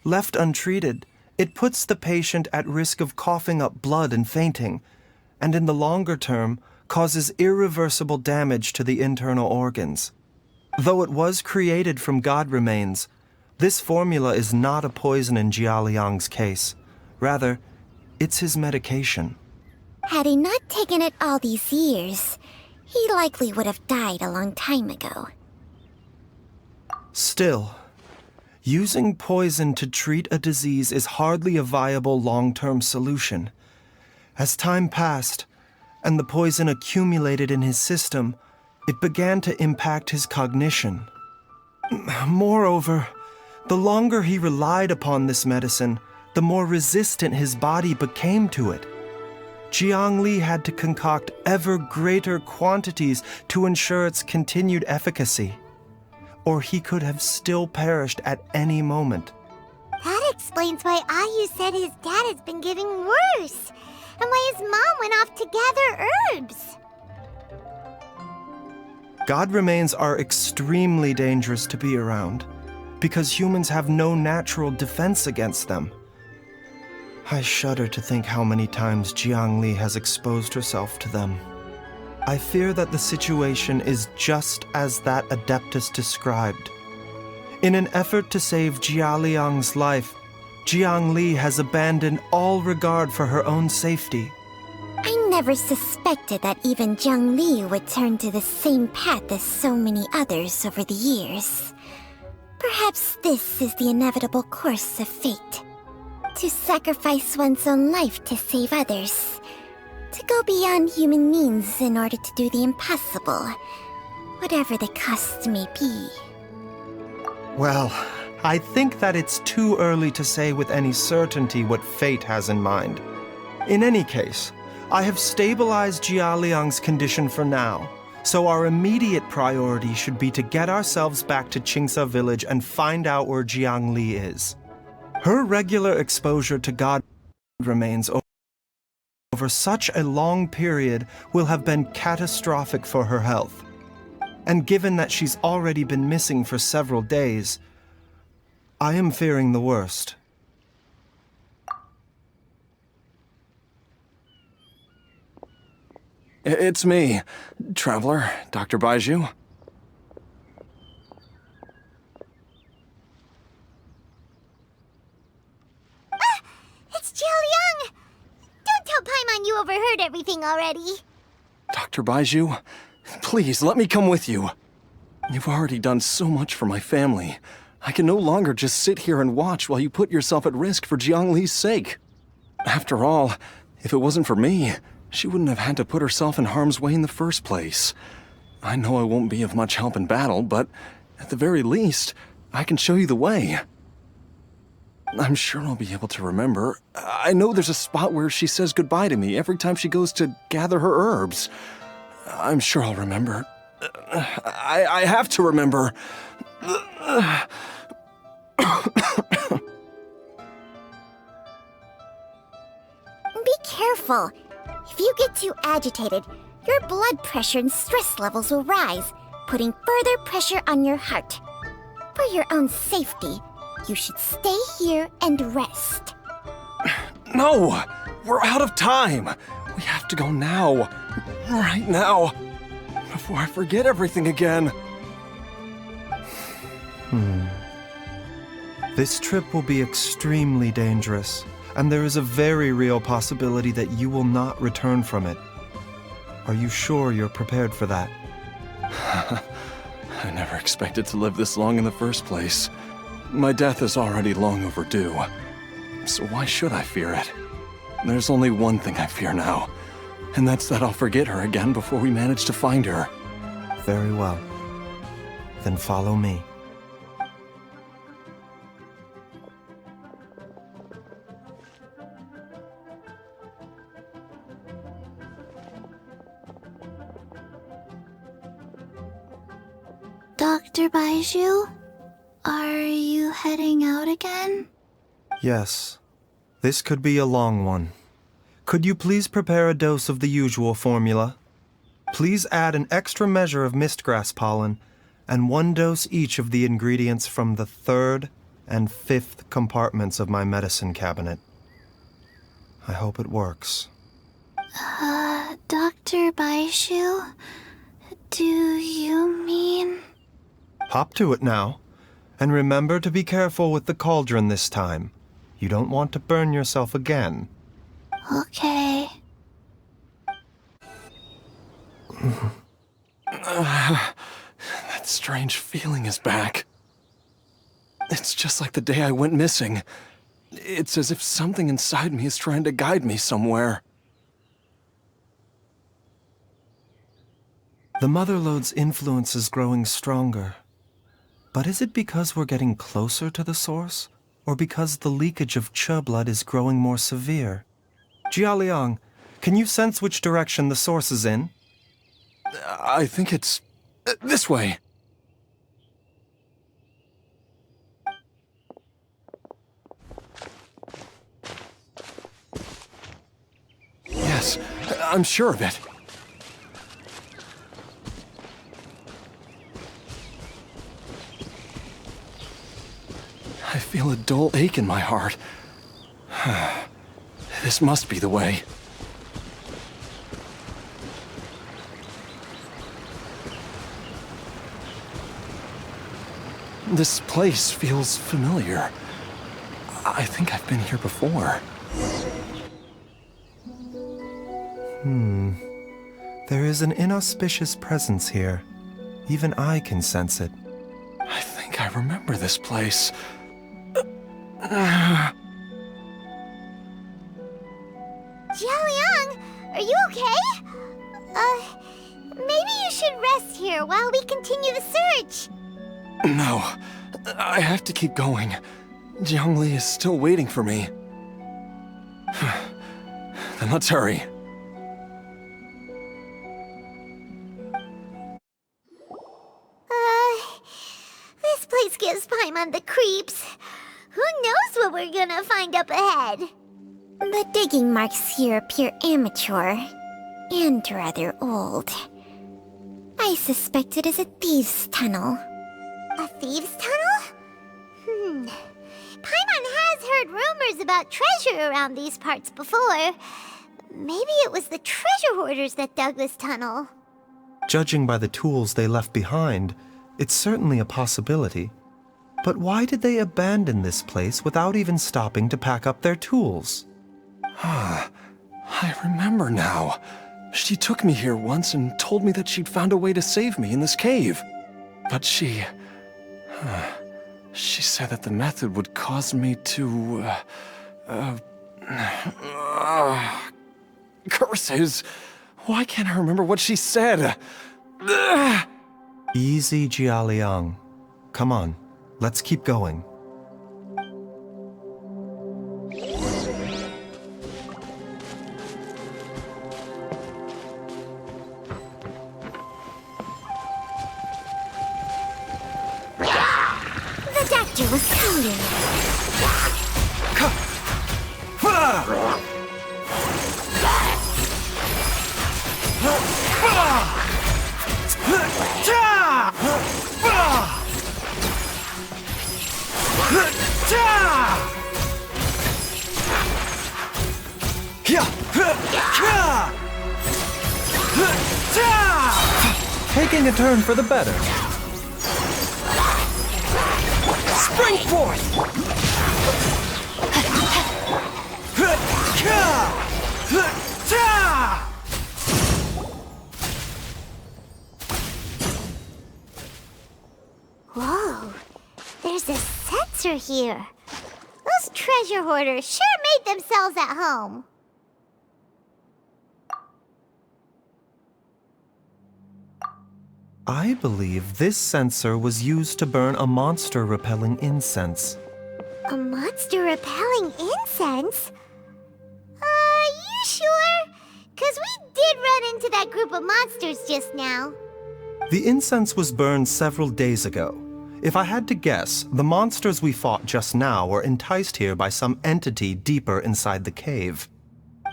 Left untreated, it puts the patient at risk of coughing up blood and fainting, and in the longer term, causes irreversible damage to the internal organs. Though it was created from god remains, this formula is not a poison in Jialiang's case. Rather, it's his medication. Had he not taken it all these years, he likely would have died a long time ago. Still, using poison to treat a disease is hardly a viable long-term solution. As time passed, and the poison accumulated in his system, it began to impact his cognition. Moreover, the longer he relied upon this medicine, the more resistant his body became to it. Jiangli had to concoct ever greater quantities to ensure its continued efficacy, or he could have still perished at any moment. That explains why Ayu said his dad has been getting worse, and why his mom went off to gather herbs. God remains are extremely dangerous to be around, because humans have no natural defense against them. I shudder to think how many times Jiangli has exposed herself to them. I fear that the situation is just as that Adeptus described. In an effort to save Jialiang's life, Jiangli has abandoned all regard for her own safety. I never suspected that even Jiangli would turn to the same path as so many others over the years. Perhaps this is the inevitable course of fate. To sacrifice one's own life to save others. To go beyond human means in order to do the impossible, whatever the cost may be. Well, I think that it's too early to say with any certainty what fate has in mind. In any case, I have stabilized Jialiang's condition for now, so our immediate priority should be to get ourselves back to Qingsa village and find out where Jiangli is. Her regular exposure to God remains over such a long period will have been catastrophic for her health. And given that she's already been missing for several days, I am fearing the worst. It's me, Traveler, Dr. Baizhu. It's Jialiang! Don't tell Paimon you overheard everything already. Dr. Baizhu, please let me come with you. You've already done so much for my family. I can no longer just sit here and watch while you put yourself at risk for Jiangli's sake. After all, if it wasn't for me, she wouldn't have had to put herself in harm's way in the first place. I know I won't be of much help in battle, but at the very least, I can show you the way. I'm sure I'll be able to remember. I know there's a spot where she says goodbye to me every time she goes to gather her herbs. I'm sure I'll remember. I have to remember. Be careful. If you get too agitated, your blood pressure and stress levels will rise, putting further pressure on your heart. For your own safety, you should stay here and rest. No! We're out of time! We have to go now. Right now. Before I forget everything again. This trip will be extremely dangerous, and there is a very real possibility that you will not return from it. Are you sure you're prepared for that? I never expected to live this long in the first place. My death is already long overdue. So why should I fear it? There's only one thing I fear now, and that's that I'll forget her again before we manage to find her. Very well. Then follow me. Dr. Baizhu, are you heading out again? Yes. This could be a long one. Could you please prepare a dose of the usual formula? Please add an extra measure of mistgrass pollen and 1 dose each of the ingredients from the 3rd and 5th compartments of my medicine cabinet. I hope it works. Dr. Baizhu, do you mean... Hop to it now. And remember to be careful with the cauldron this time. You don't want to burn yourself again. Okay. That strange feeling is back. It's just like the day I went missing. It's as if something inside me is trying to guide me somewhere. The Mother Lode's influence is growing stronger. But is it because we're getting closer to the source? Or because the leakage of Che blood is growing more severe? Jialiang, can you sense which direction the source is in? I think it's this way. Yes, I'm sure of it. I feel a dull ache in my heart. This must be the way. This place feels familiar. I think I've been here before. There is an inauspicious presence here. Even I can sense it. I think I remember this place. Jialiang, are you okay? Maybe you should rest here while we continue the search. No, I have to keep going. Jiangli is still waiting for me. Then let's hurry. This place gives Paimon the creeps. Who knows what we're gonna find up ahead? The digging marks here appear amateur and rather old. I suspect it is a thieves' tunnel. A thieves' tunnel? Paimon has heard rumors about treasure around these parts before. Maybe it was the treasure hoarders that dug this tunnel. Judging by the tools they left behind, it's certainly a possibility. But why did they abandon this place without even stopping to pack up their tools? I remember now. She took me here once and told me that she'd found a way to save me in this cave. But she said that the method would cause me to, curses! Why can't I remember what she said? Easy, Jialiang. Come on, let's keep going. The doctor was scooting. Taking a turn for the better. Spring forth! Whoa, there's a sensor here. Those treasure hoarders sure made themselves at home. I believe this sensor was used to burn a monster-repelling incense. A monster repelling incense? You sure? 'Cause we did run into that group of monsters just now. The incense was burned several days ago. If I had to guess, the monsters we fought just now were enticed here by some entity deeper inside the cave.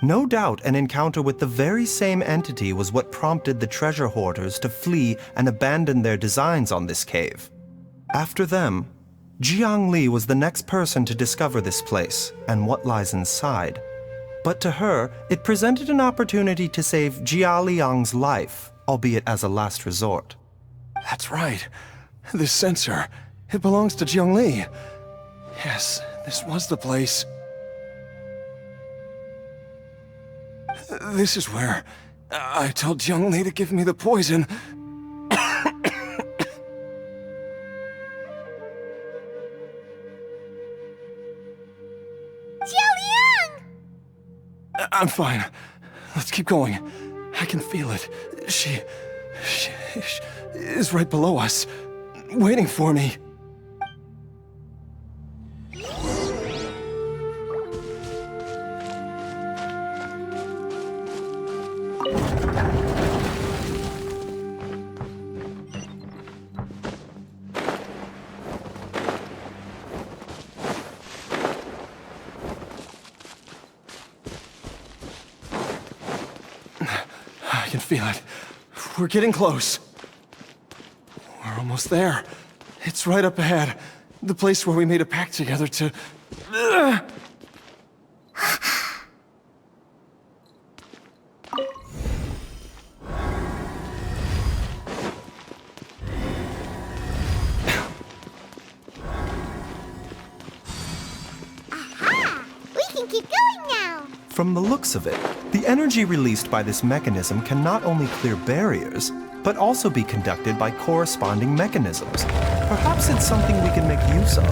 No doubt an encounter with the very same entity was what prompted the treasure hoarders to flee and abandon their designs on this cave. After them, Jiangli was the next person to discover this place and what lies inside. But to her, it presented an opportunity to save Jialiang's life, albeit as a last resort. That's right. This sensor, it belongs to Jiangli. Yes, this was the place. This is where I told Jiangli to give me the poison. Jialiang! I'm fine. Let's keep going. I can feel it. is right below us, waiting for me. I can feel it. We're getting close. We're almost there. It's right up ahead. The place where we made a pact together to... Aha! We can keep going now! From the looks of it, the energy released by this mechanism can not only clear barriers, but also be conducted by corresponding mechanisms. Perhaps it's something we can make use of.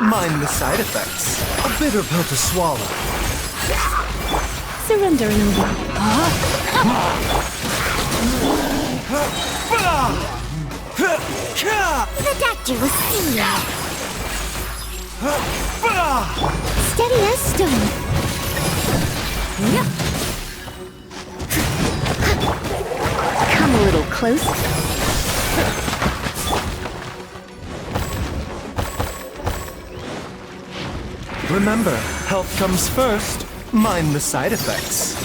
Mind the side effects. A bitter pill to swallow. Surrender in a way. The doctor will see you. Steady as stone. Yep. Come a little closer. Remember, health comes first. Mind the side effects.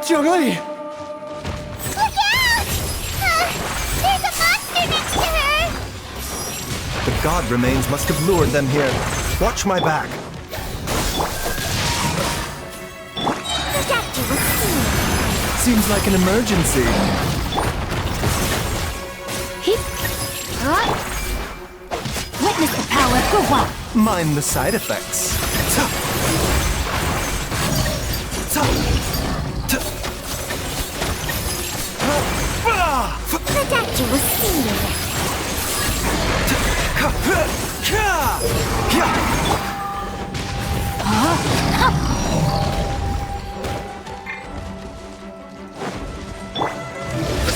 Jiangli! Look out! There's a monster next to her! The god remains must have lured them here. Watch my back. The doctor will see you. Seems like an emergency. Witness the power of Gua. Mind the side effects. The doctor will see you.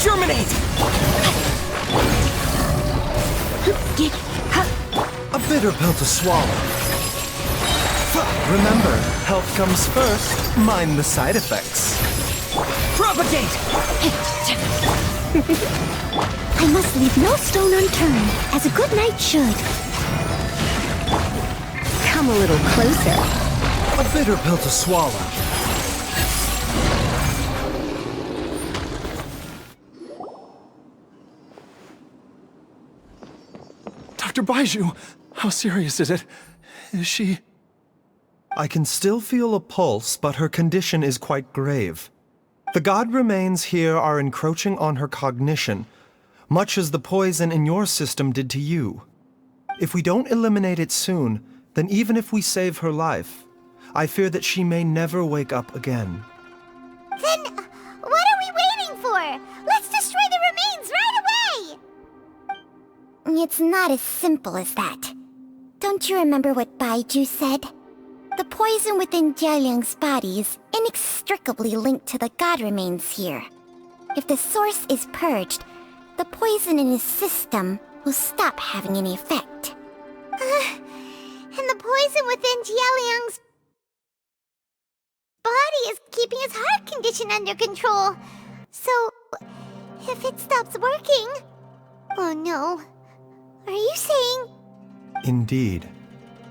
Germinate! bitter pill to swallow. Remember, health comes first, mind the side effects. Propagate! I must leave no stone unturned, as a good knight should. Come a little closer. A bitter pill to swallow. Dr. Baizhu, how serious is it? Is she... I can still feel a pulse, but her condition is quite grave. The god remains here are encroaching on her cognition, much as the poison in your system did to you. If we don't eliminate it soon, then even if we save her life, I fear that she may never wake up again. Then, what are we waiting for? Let's destroy the remains right away! It's not as simple as that. Don't you remember what Baizhu said? The poison within Jialiang's body is inextricably linked to the god remains here. If the source is purged, the poison in his system will stop having any effect. And the poison within Jialiang's body is keeping his heart condition under control. So, if it stops working... Oh no. Are you saying... Indeed.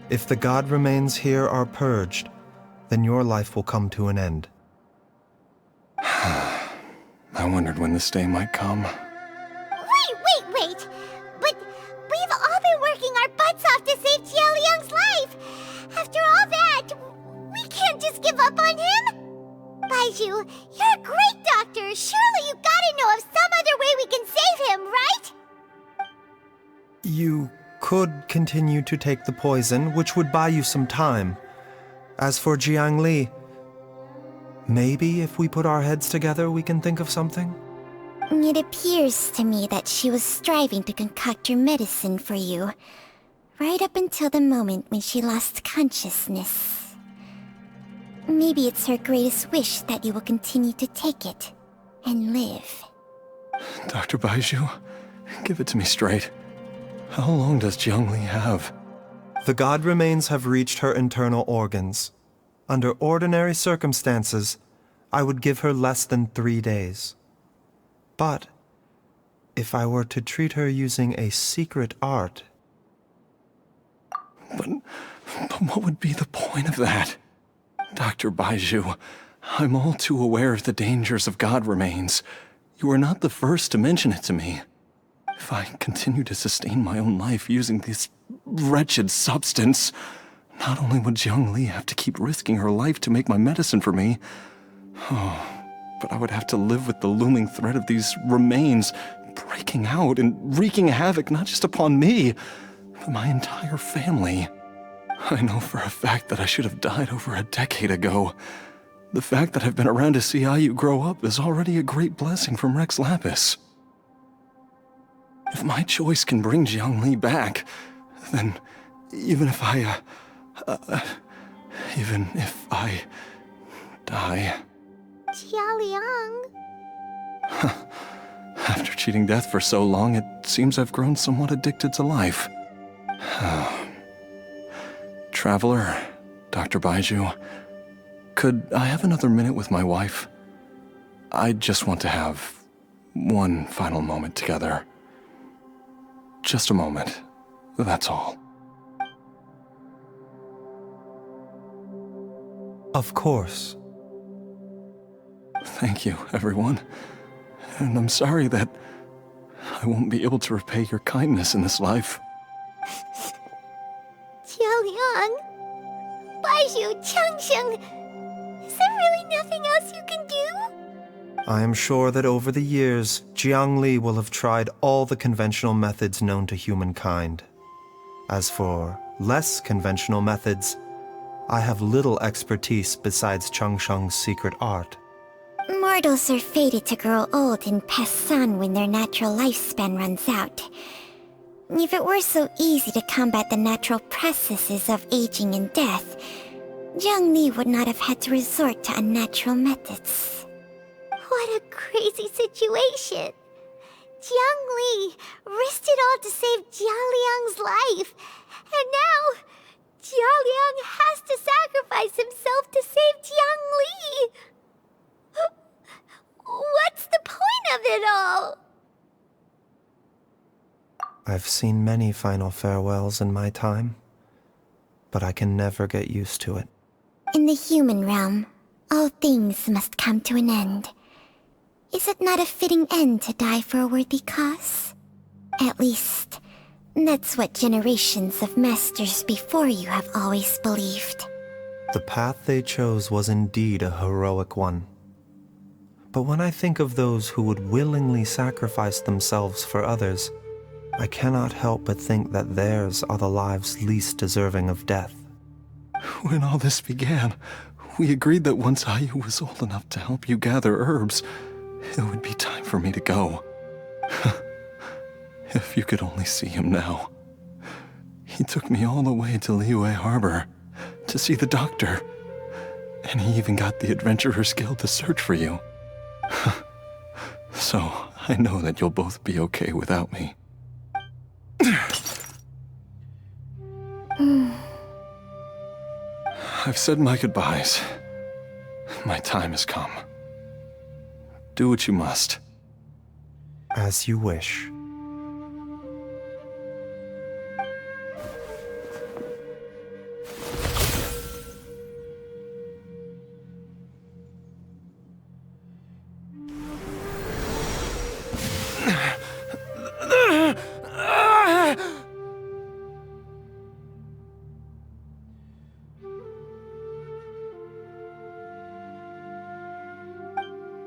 If the god remains here are purged, then your life will come to an end. I wondered when this day might come. Wait! But we've all been working our butts off to save Jialiang's life! After all that, we can't just give up on him! Baizhu, you're a great doctor! Surely you gotta know of some other way we can save him, right? You could continue to take the poison, which would buy you some time. As for Jiangli, maybe if we put our heads together, we can think of something? It appears to me that she was striving to concoct your medicine for you, right up until the moment when she lost consciousness. Maybe it's her greatest wish that you will continue to take it and live. Dr. Baizhu, give it to me straight. How long does Jiangli have? The god remains have reached her internal organs. Under ordinary circumstances, I would give her less than 3 days. But if I were to treat her using a secret art... But what would be the point of that? Dr. Baizhu, I'm all too aware of the dangers of god remains. You are not the first to mention it to me. If I continue to sustain my own life using this wretched substance, not only would Jiangli have to keep risking her life to make my medicine for me, but I would have to live with the looming threat of these remains breaking out and wreaking havoc not just upon me, but my entire family. I know for a fact that I should have died over a decade ago. The fact that I've been around to see you grow up is already a great blessing from Rex Lapis. If my choice can bring Jiangli back, then even if I die... Jialiang... After cheating death for so long, it seems I've grown somewhat addicted to life. Traveler, Dr. Baizhu, could I have another minute with my wife? I just want to have one final moment together. Just a moment, that's all. Of course. Thank you, everyone. And I'm sorry that I won't be able to repay your kindness in this life. Jialiang... Baizhu, Changsheng... Is there really nothing else you can do? I am sure that over the years, Jiangli will have tried all the conventional methods known to humankind. As for less conventional methods, I have little expertise besides Changsheng's secret art. Mortals are fated to grow old and pass on when their natural lifespan runs out. If it were so easy to combat the natural processes of aging and death, Jiangli would not have had to resort to unnatural methods. What a crazy situation! Jiangli risked it all to save Jialiang's life, And now, Jialiang has to sacrifice himself to save Jiangli. What's the point of it all? I've seen many final farewells in my time, but I can never get used to it. In the human realm, all things must come to an end. Is it not a fitting end to die for a worthy cause? At least, that's what generations of masters before you have always believed. The path they chose was indeed a heroic one. But when I think of those who would willingly sacrifice themselves for others, I cannot help but think that theirs are the lives least deserving of death. When all this began, we agreed that once Ayu was old enough to help you gather herbs, it would be time for me to go. If you could only see him now. He took me all the way to Liyue Harbor to see the doctor. And he even got the Adventurers Guild to search for you. So, I know that you'll both be okay without me. I've said my goodbyes. My time has come. Do what you must. As you wish.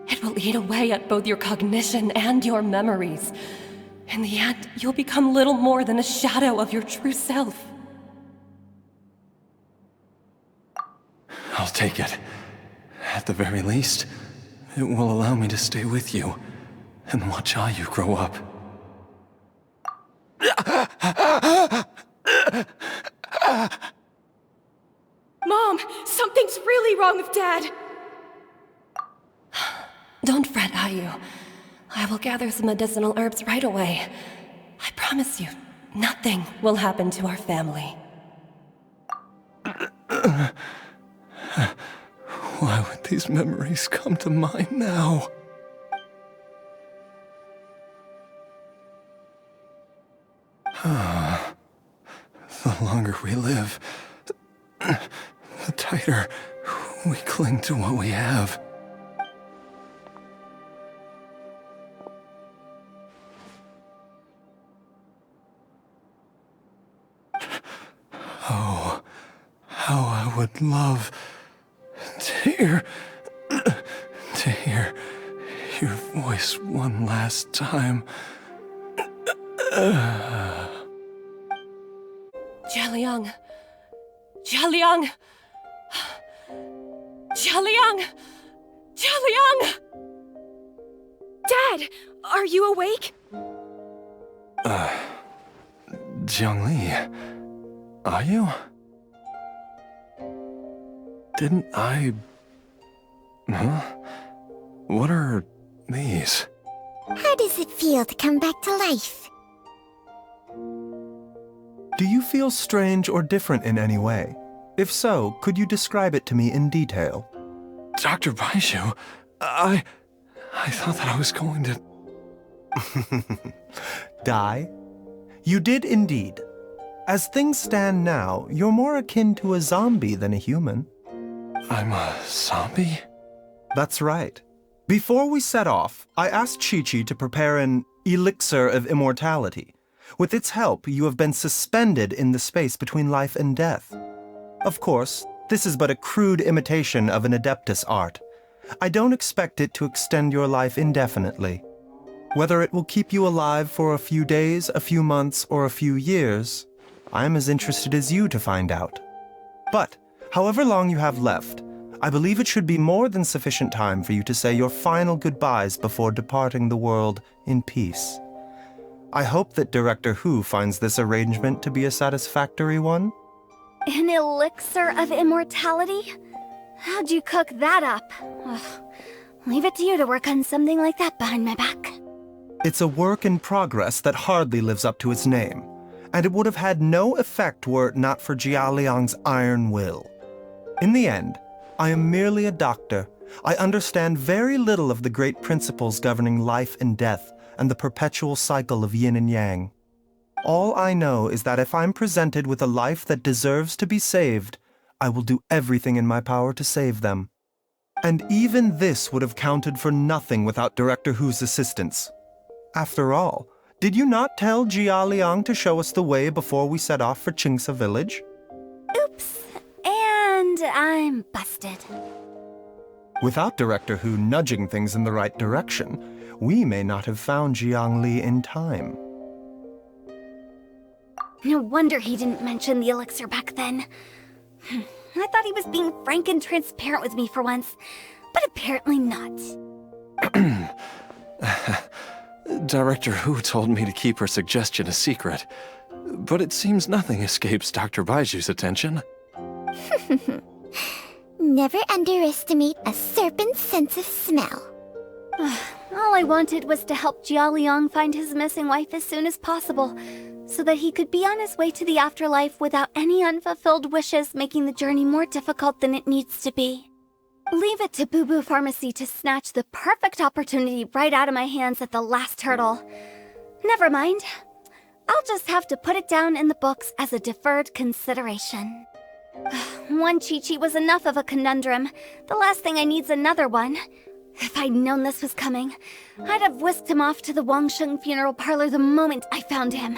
It will eat away at both your cognition and your memories. In the end, you'll become little more than a shadow of your true self. I'll take it. At the very least, it will allow me to stay with you and watch Ayu grow up. Mom, something's really wrong with Dad. Don't fret, Ayu. I will gather some medicinal herbs right away. I promise you, nothing will happen to our family. Why would these memories come to mind now? The longer we live, the tighter we cling to what we have. Oh, how I would love to hear your voice one last time. Jialiang! Jialiang! Jialiang! Jialiang! Dad, are you awake? Jiangli, are you? Didn't I... Huh? What are these? How does it feel to come back to life? Do you feel strange or different in any way? If so, could you describe it to me in detail? Dr. Baizhu, I thought that I was going to... Die? You did indeed. As things stand now, you're more akin to a zombie than a human. I'm a zombie? That's right. Before we set off, I asked Chi-Chi to prepare an elixir of immortality. With its help, you have been suspended in the space between life and death. Of course, this is but a crude imitation of an Adeptus art. I don't expect it to extend your life indefinitely. Whether it will keep you alive for a few days, a few months, or a few years, I am as interested as you to find out. But, however long you have left, I believe it should be more than sufficient time for you to say your final goodbyes before departing the world in peace. I hope that Director Hu finds this arrangement to be a satisfactory one. An elixir of immortality? How'd you cook that up? Ugh. Leave it to you to work on something like that behind my back. It's a work in progress that hardly lives up to its name. and it would have had no effect were it not for Jialiang's iron will. In the end, I am merely a doctor. I understand very little of the great principles governing life and death and the perpetual cycle of yin and yang. All I know is that if I'm presented with a life that deserves to be saved, I will do everything in my power to save them. And even this would have counted for nothing without Director Hu's assistance. After all, did you not tell Jialiang to show us the way before we set off for Qingce village? Oops. And I'm busted. Without Director Hu nudging things in the right direction, we may not have found Jiangli in time. No wonder he didn't mention the elixir back then. I thought he was being frank and transparent with me for once, but apparently not. Director Hu told me to keep her suggestion a secret, but it seems nothing escapes Dr. Baiju's attention. Never underestimate a serpent's sense of smell. All I wanted was to help Jialiang find his missing wife as soon as possible, so that he could be on his way to the afterlife without any unfulfilled wishes making the journey more difficult than it needs to be. Leave it to Boo Boo Pharmacy to snatch the perfect opportunity right out of my hands at the last hurdle. Never mind. I'll just have to put it down in the books as a deferred consideration. One Chi-Chi was enough of a conundrum. The last thing I need's another one. If I'd known this was coming, I'd have whisked him off to the Wangsheng funeral parlor the moment I found him.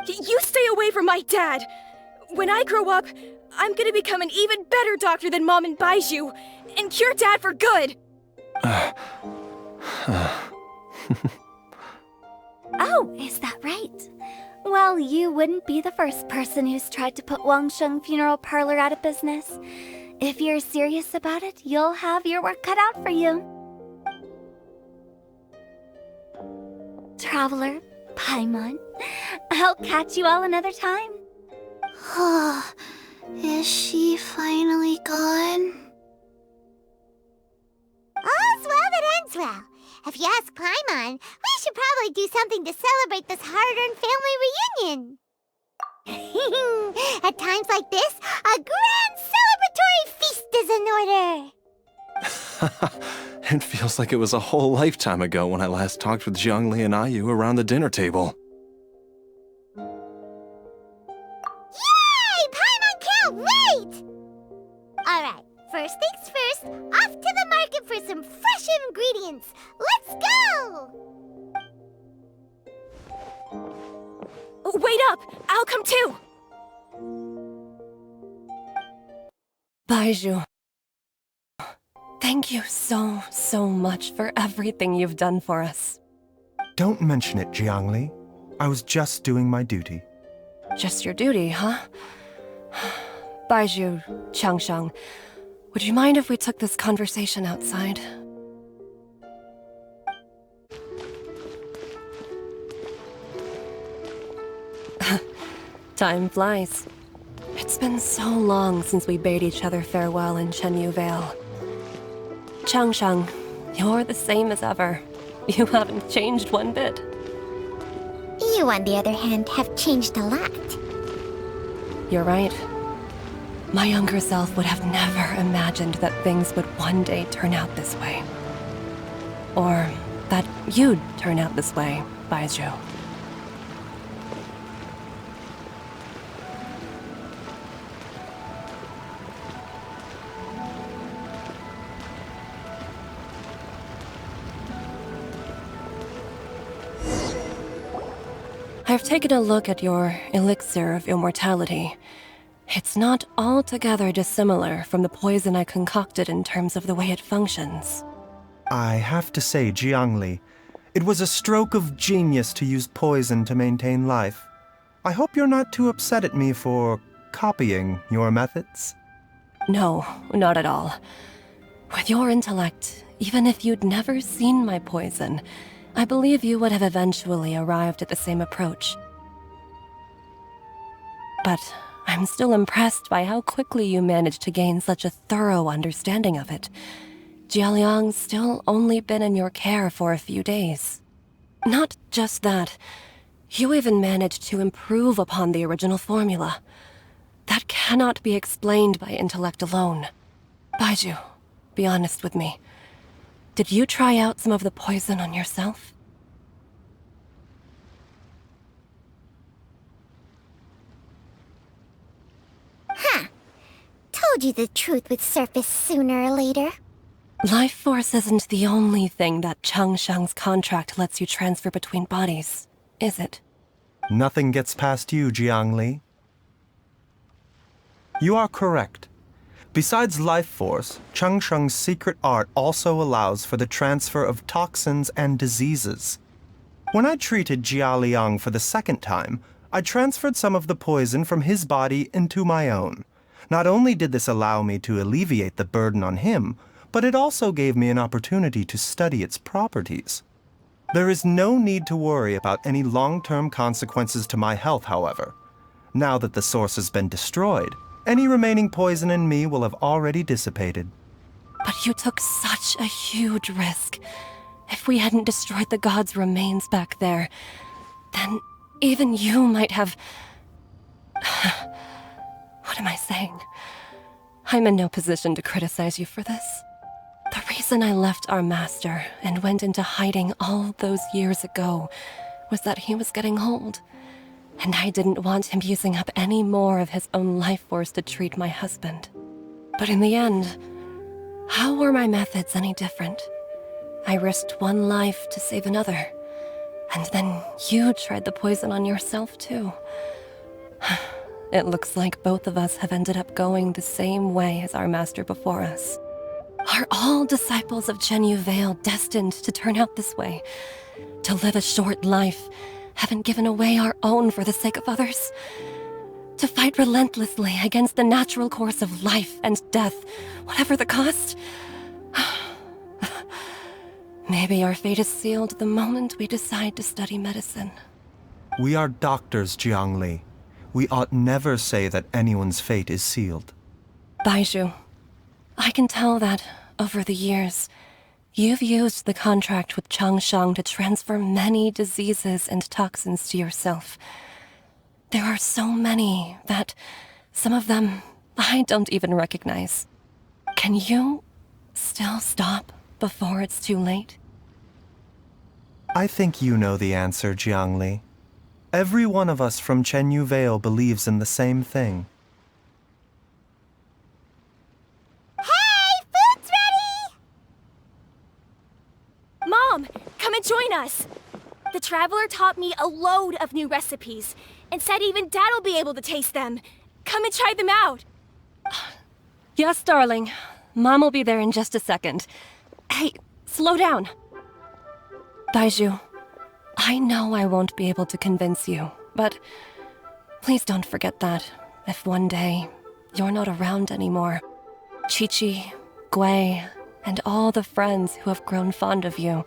You stay away from my dad! When I grow up, I'm gonna become an even better doctor than Mom and Baizhu, and cure Dad for good! Oh, is that right? Well, you wouldn't be the first person who's tried to put Wangsheng funeral parlor out of business. If you're serious about it, you'll have your work cut out for you. Traveler, Paimon, I'll catch you all another time. Is she finally gone? All's well that ends well. If you ask Paimon, we should probably do something to celebrate this hard-earned family reunion. At times like this, a grand celebratory feast is in order. It feels like it was a whole lifetime ago when I last talked with Jiangli and Ayu around the dinner table. Yay! Paimon can't wait! Alright, first things first, off to the market for some fresh ingredients. Let's go! Wait up! I'll come too! Baizhu, thank you so much for everything you've done for us. Don't mention it, Jiangli. I was just doing my duty. Just your duty, huh? Baizhu, Changsheng, would you mind if we took this conversation outside? Time flies. It's been so long since we bade each other farewell in Chenyu Vale. Changsheng, you're the same as ever. You haven't changed one bit. You, on the other hand, have changed a lot. You're right. My younger self would have never imagined that things would one day turn out this way. Or that you'd turn out this way, Baizhu. I've taken a look at your elixir of immortality. It's not altogether dissimilar from the poison I concocted in terms of the way it functions. I have to say, Jiangli, it was a stroke of genius to use poison to maintain life. I hope you're not too upset at me for copying your methods. No, not at all. With your intellect, even if you'd never seen my poison, I believe you would have eventually arrived at the same approach. But I'm still impressed by how quickly you managed to gain such a thorough understanding of it. Jialiang's still only been in your care for a few days. Not just that, You even managed to improve upon the original formula. That cannot be explained by intellect alone. Baizhu, be honest with me. Did you try out some of the poison on yourself? Huh. Told you the truth would surface sooner or later. Life force isn't the only thing that Changsheng's contract lets you transfer between bodies, is it? Nothing gets past you, Jiangli. You are correct. Besides life force, Changsheng's secret art also allows for the transfer of toxins and diseases. When I treated Jialiang for the second time, I transferred some of the poison from his body into my own. Not only did this allow me to alleviate the burden on him, but it also gave me an opportunity to study its properties. There is no need to worry about any long-term consequences to my health, however. Now that the source has been destroyed, any remaining poison in me will have already dissipated. But you took such a huge risk. If we hadn't destroyed the god's remains back there, then even you might have... What am I saying? I'm in no position to criticize you for this. The reason I left our master and went into hiding all those years ago was that he was getting old, and I didn't want him using up any more of his own life force to treat my husband. But in the end, how were my methods any different? I risked one life to save another, and then you tried the poison on yourself too. It looks like both of us have ended up going the same way as our master before us. Are all disciples of Chenyu Vale destined to turn out this way? To live a short life, having given away our own for the sake of others? To fight relentlessly against the natural course of life and death, whatever the cost? Maybe our fate is sealed the moment we decide to study medicine. We are doctors, Jiangli. We ought never say that anyone's fate is sealed. Baizhu, I can tell that, over the years, you've used the contract with Changsheng to transfer many diseases and toxins to yourself. There are so many that, some of them, I don't even recognize. Can you still stop before it's too late? I think you know the answer, Jiangli. Every one of us from Chenyu Vale believes in the same thing. Hey, food's ready! Mom, come and join us. The Traveler taught me a load of new recipes and said even Dad'll be able to taste them. Come and try them out. Yes, darling. Mom will be there in just a second. Hey, slow down. Baizhu, I know I won't be able to convince you, but please don't forget that if one day you're not around anymore, Qiqi, Gui, and all the friends who have grown fond of you,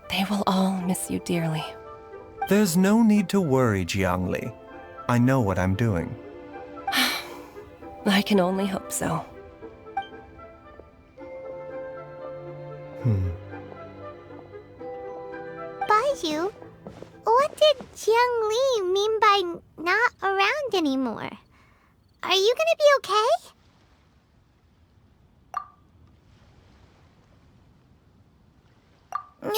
they will all miss you dearly. There's no need to worry, Jiangli. I know what I'm doing. I can only hope so. Baizhu, what did Jiangli mean by not around anymore? Are you gonna be okay?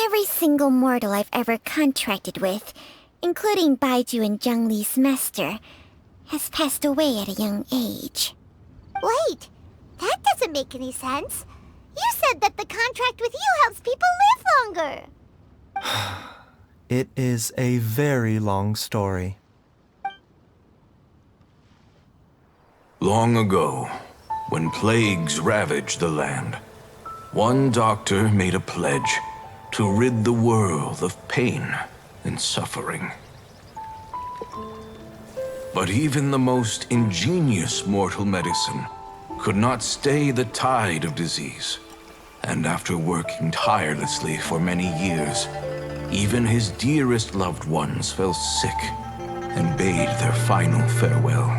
Every single mortal I've ever contracted with, including Baizhu and Jiangli's master, has passed away at a young age. Wait, that doesn't make any sense. You said that the contract with you helps people live longer. It is a very long story. Long ago, when plagues ravaged the land, one doctor made a pledge to rid the world of pain and suffering. But even the most ingenious mortal medicine could not stay the tide of disease. And after working tirelessly for many years, even his dearest loved ones fell sick and bade their final farewell.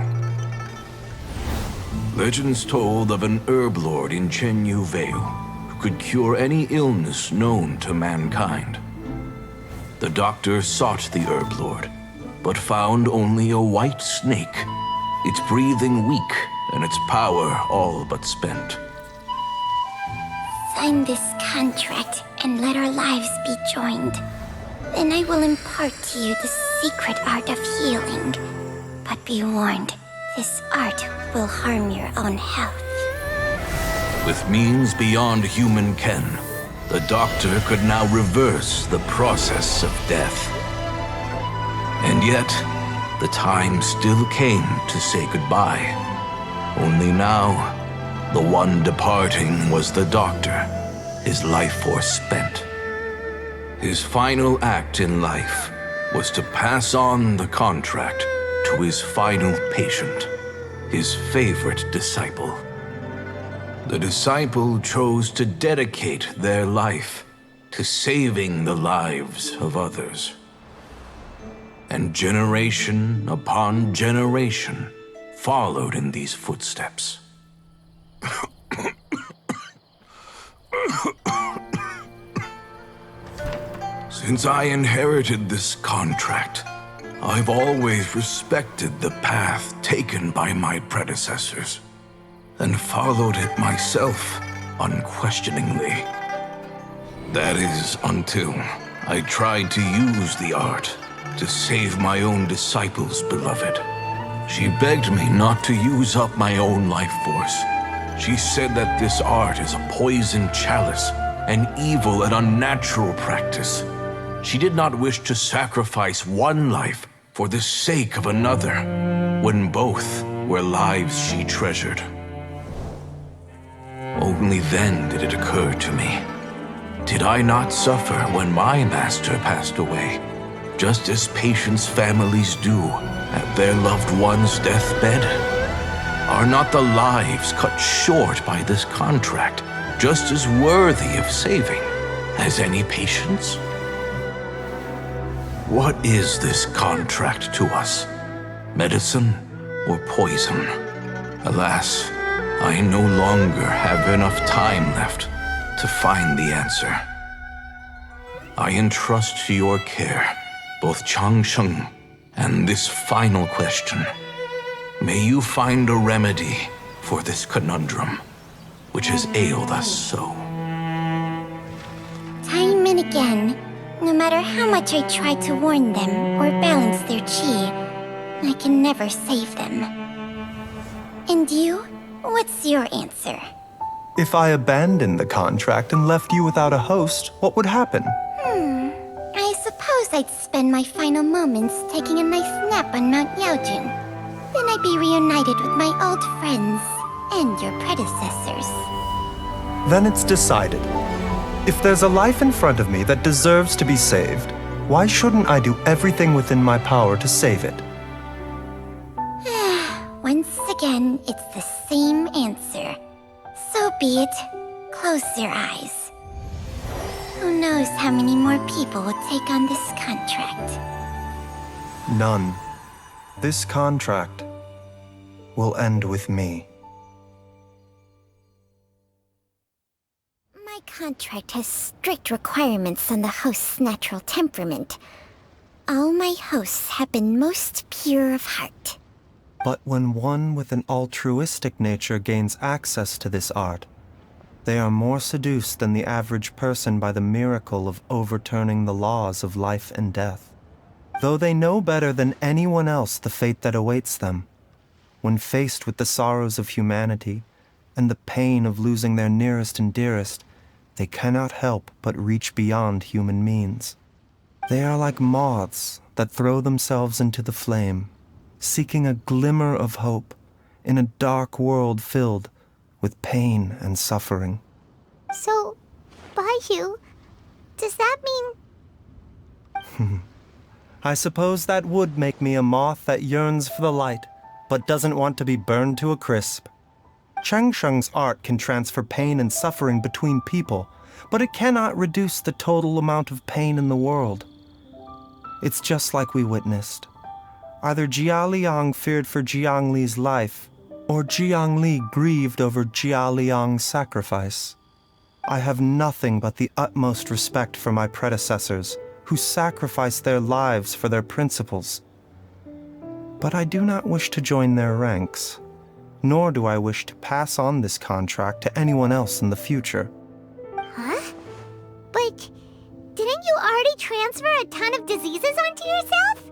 Legends told of an herb lord in Chenyu Vale who could cure any illness known to mankind. The doctor sought the herb lord, but found only a white snake, its breathing weak and its power all but spent. Sign this contract and let our lives be joined. Then I will impart to you the secret art of healing. But be warned, this art will harm your own health. With means beyond human ken, the doctor could now reverse the process of death. And yet, the time still came to say goodbye. Only now, the one departing was the doctor, his life force spent. His final act in life was to pass on the contract to his final patient, his favorite disciple. The disciple chose to dedicate their life to saving the lives of others. And generation upon generation followed in these footsteps. Since I inherited this contract, I've always respected the path taken by my predecessors, and followed it myself unquestioningly. That is until I tried to use the art to save my own disciple's beloved. She begged me not to use up my own life force. She said that this art is a poison chalice, an evil and unnatural practice. She did not wish to sacrifice one life for the sake of another, when both were lives she treasured. Only then did it occur to me. Did I not suffer when my master passed away, just as patients' families do at their loved one's deathbed? Are not the lives cut short by this contract just as worthy of saving as any patient's? What is this contract to us? Medicine or poison? Alas, I no longer have enough time left to find the answer. I entrust to your care both Changsheng and this final question. May you find a remedy for this conundrum, which has ailed us so. Time and again, no matter how much I try to warn them or balance their chi, I can never save them. And you? What's your answer? If I abandoned the contract and left you without a host, what would happen? I suppose I'd spend my final moments taking a nice nap on Mount Yaojun. Then I'd be reunited with my old friends and your predecessors. Then it's decided. If there's a life in front of me that deserves to be saved, why shouldn't I do everything within my power to save it? Once again, it's the same answer. So be it. Close your eyes. Who knows how many more people will take on this contract? None. This contract will end with me. My contract has strict requirements on the host's natural temperament. All my hosts have been most pure of heart. But when one with an altruistic nature gains access to this art, they are more seduced than the average person by the miracle of overturning the laws of life and death. Though they know better than anyone else the fate that awaits them, when faced with the sorrows of humanity and the pain of losing their nearest and dearest, they cannot help but reach beyond human means. They are like moths that throw themselves into the flame, seeking a glimmer of hope in a dark world filled with pain and suffering. So, Baizhu, does that mean... I suppose that would make me a moth that yearns for the light, but doesn't want to be burned to a crisp. Changsheng's art can transfer pain and suffering between people, but it cannot reduce the total amount of pain in the world. It's just like we witnessed. Either Jialiang feared for Jiangli's life, or Jiangli grieved over Jialiang's sacrifice. I have nothing but the utmost respect for my predecessors, who sacrifice their lives for their principles. But I do not wish to join their ranks, nor do I wish to pass on this contract to anyone else in the future. Huh? But didn't you already transfer a ton of diseases onto yourself?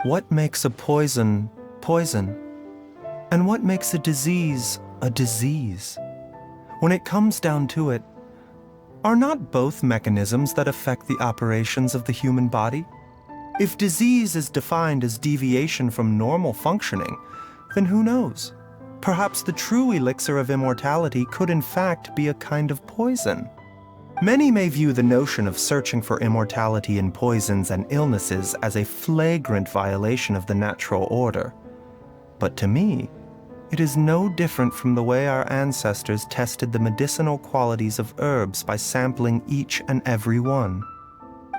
What makes a poison poison? And what makes a disease a disease? When it comes down to it, are not both mechanisms that affect the operations of the human body? If disease is defined as deviation from normal functioning, then who knows? Perhaps the true elixir of immortality could in fact be a kind of poison. Many may view the notion of searching for immortality in poisons and illnesses as a flagrant violation of the natural order. But to me, it is no different from the way our ancestors tested the medicinal qualities of herbs by sampling each and every one.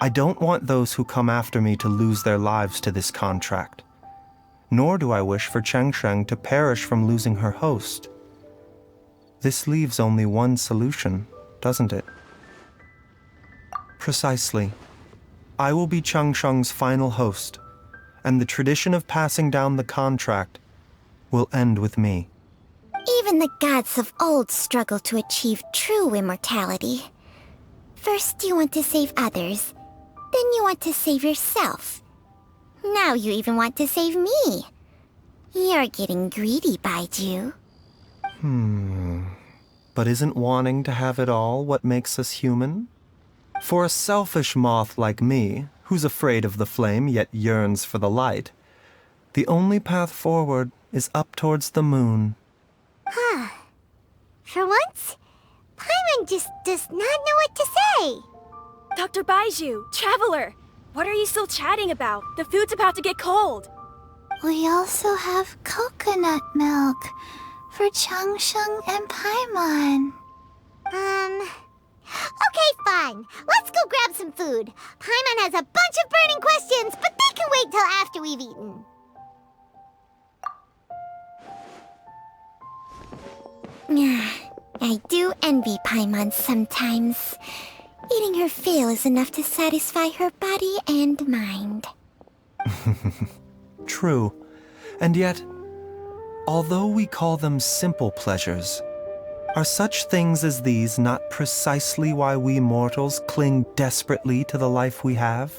I don't want those who come after me to lose their lives to this contract. Nor do I wish for Changsheng to perish from losing her host. This leaves only one solution, doesn't it? Precisely. I will be Changsheng's final host, and the tradition of passing down the contract will end with me. Even the gods of old struggle to achieve true immortality. First you want to save others, then you want to save yourself. Now you even want to save me. You're getting greedy, Baizhu. But isn't wanting to have it all what makes us human? For a selfish moth like me, who's afraid of the flame yet yearns for the light, the only path forward is up towards the moon. For once, Paimon just does not know what to say. Dr. Baizhu, Traveler, what are you still chatting about? The food's about to get cold. We also have coconut milk for Changsheng and Paimon. Okay, fine. Let's go grab some food. Paimon has a bunch of burning questions, but they can wait till after we've eaten. I do envy Paimon sometimes. Eating her fill is enough to satisfy her body and mind. True. And yet, although we call them simple pleasures, are such things as these not precisely why we mortals cling desperately to the life we have?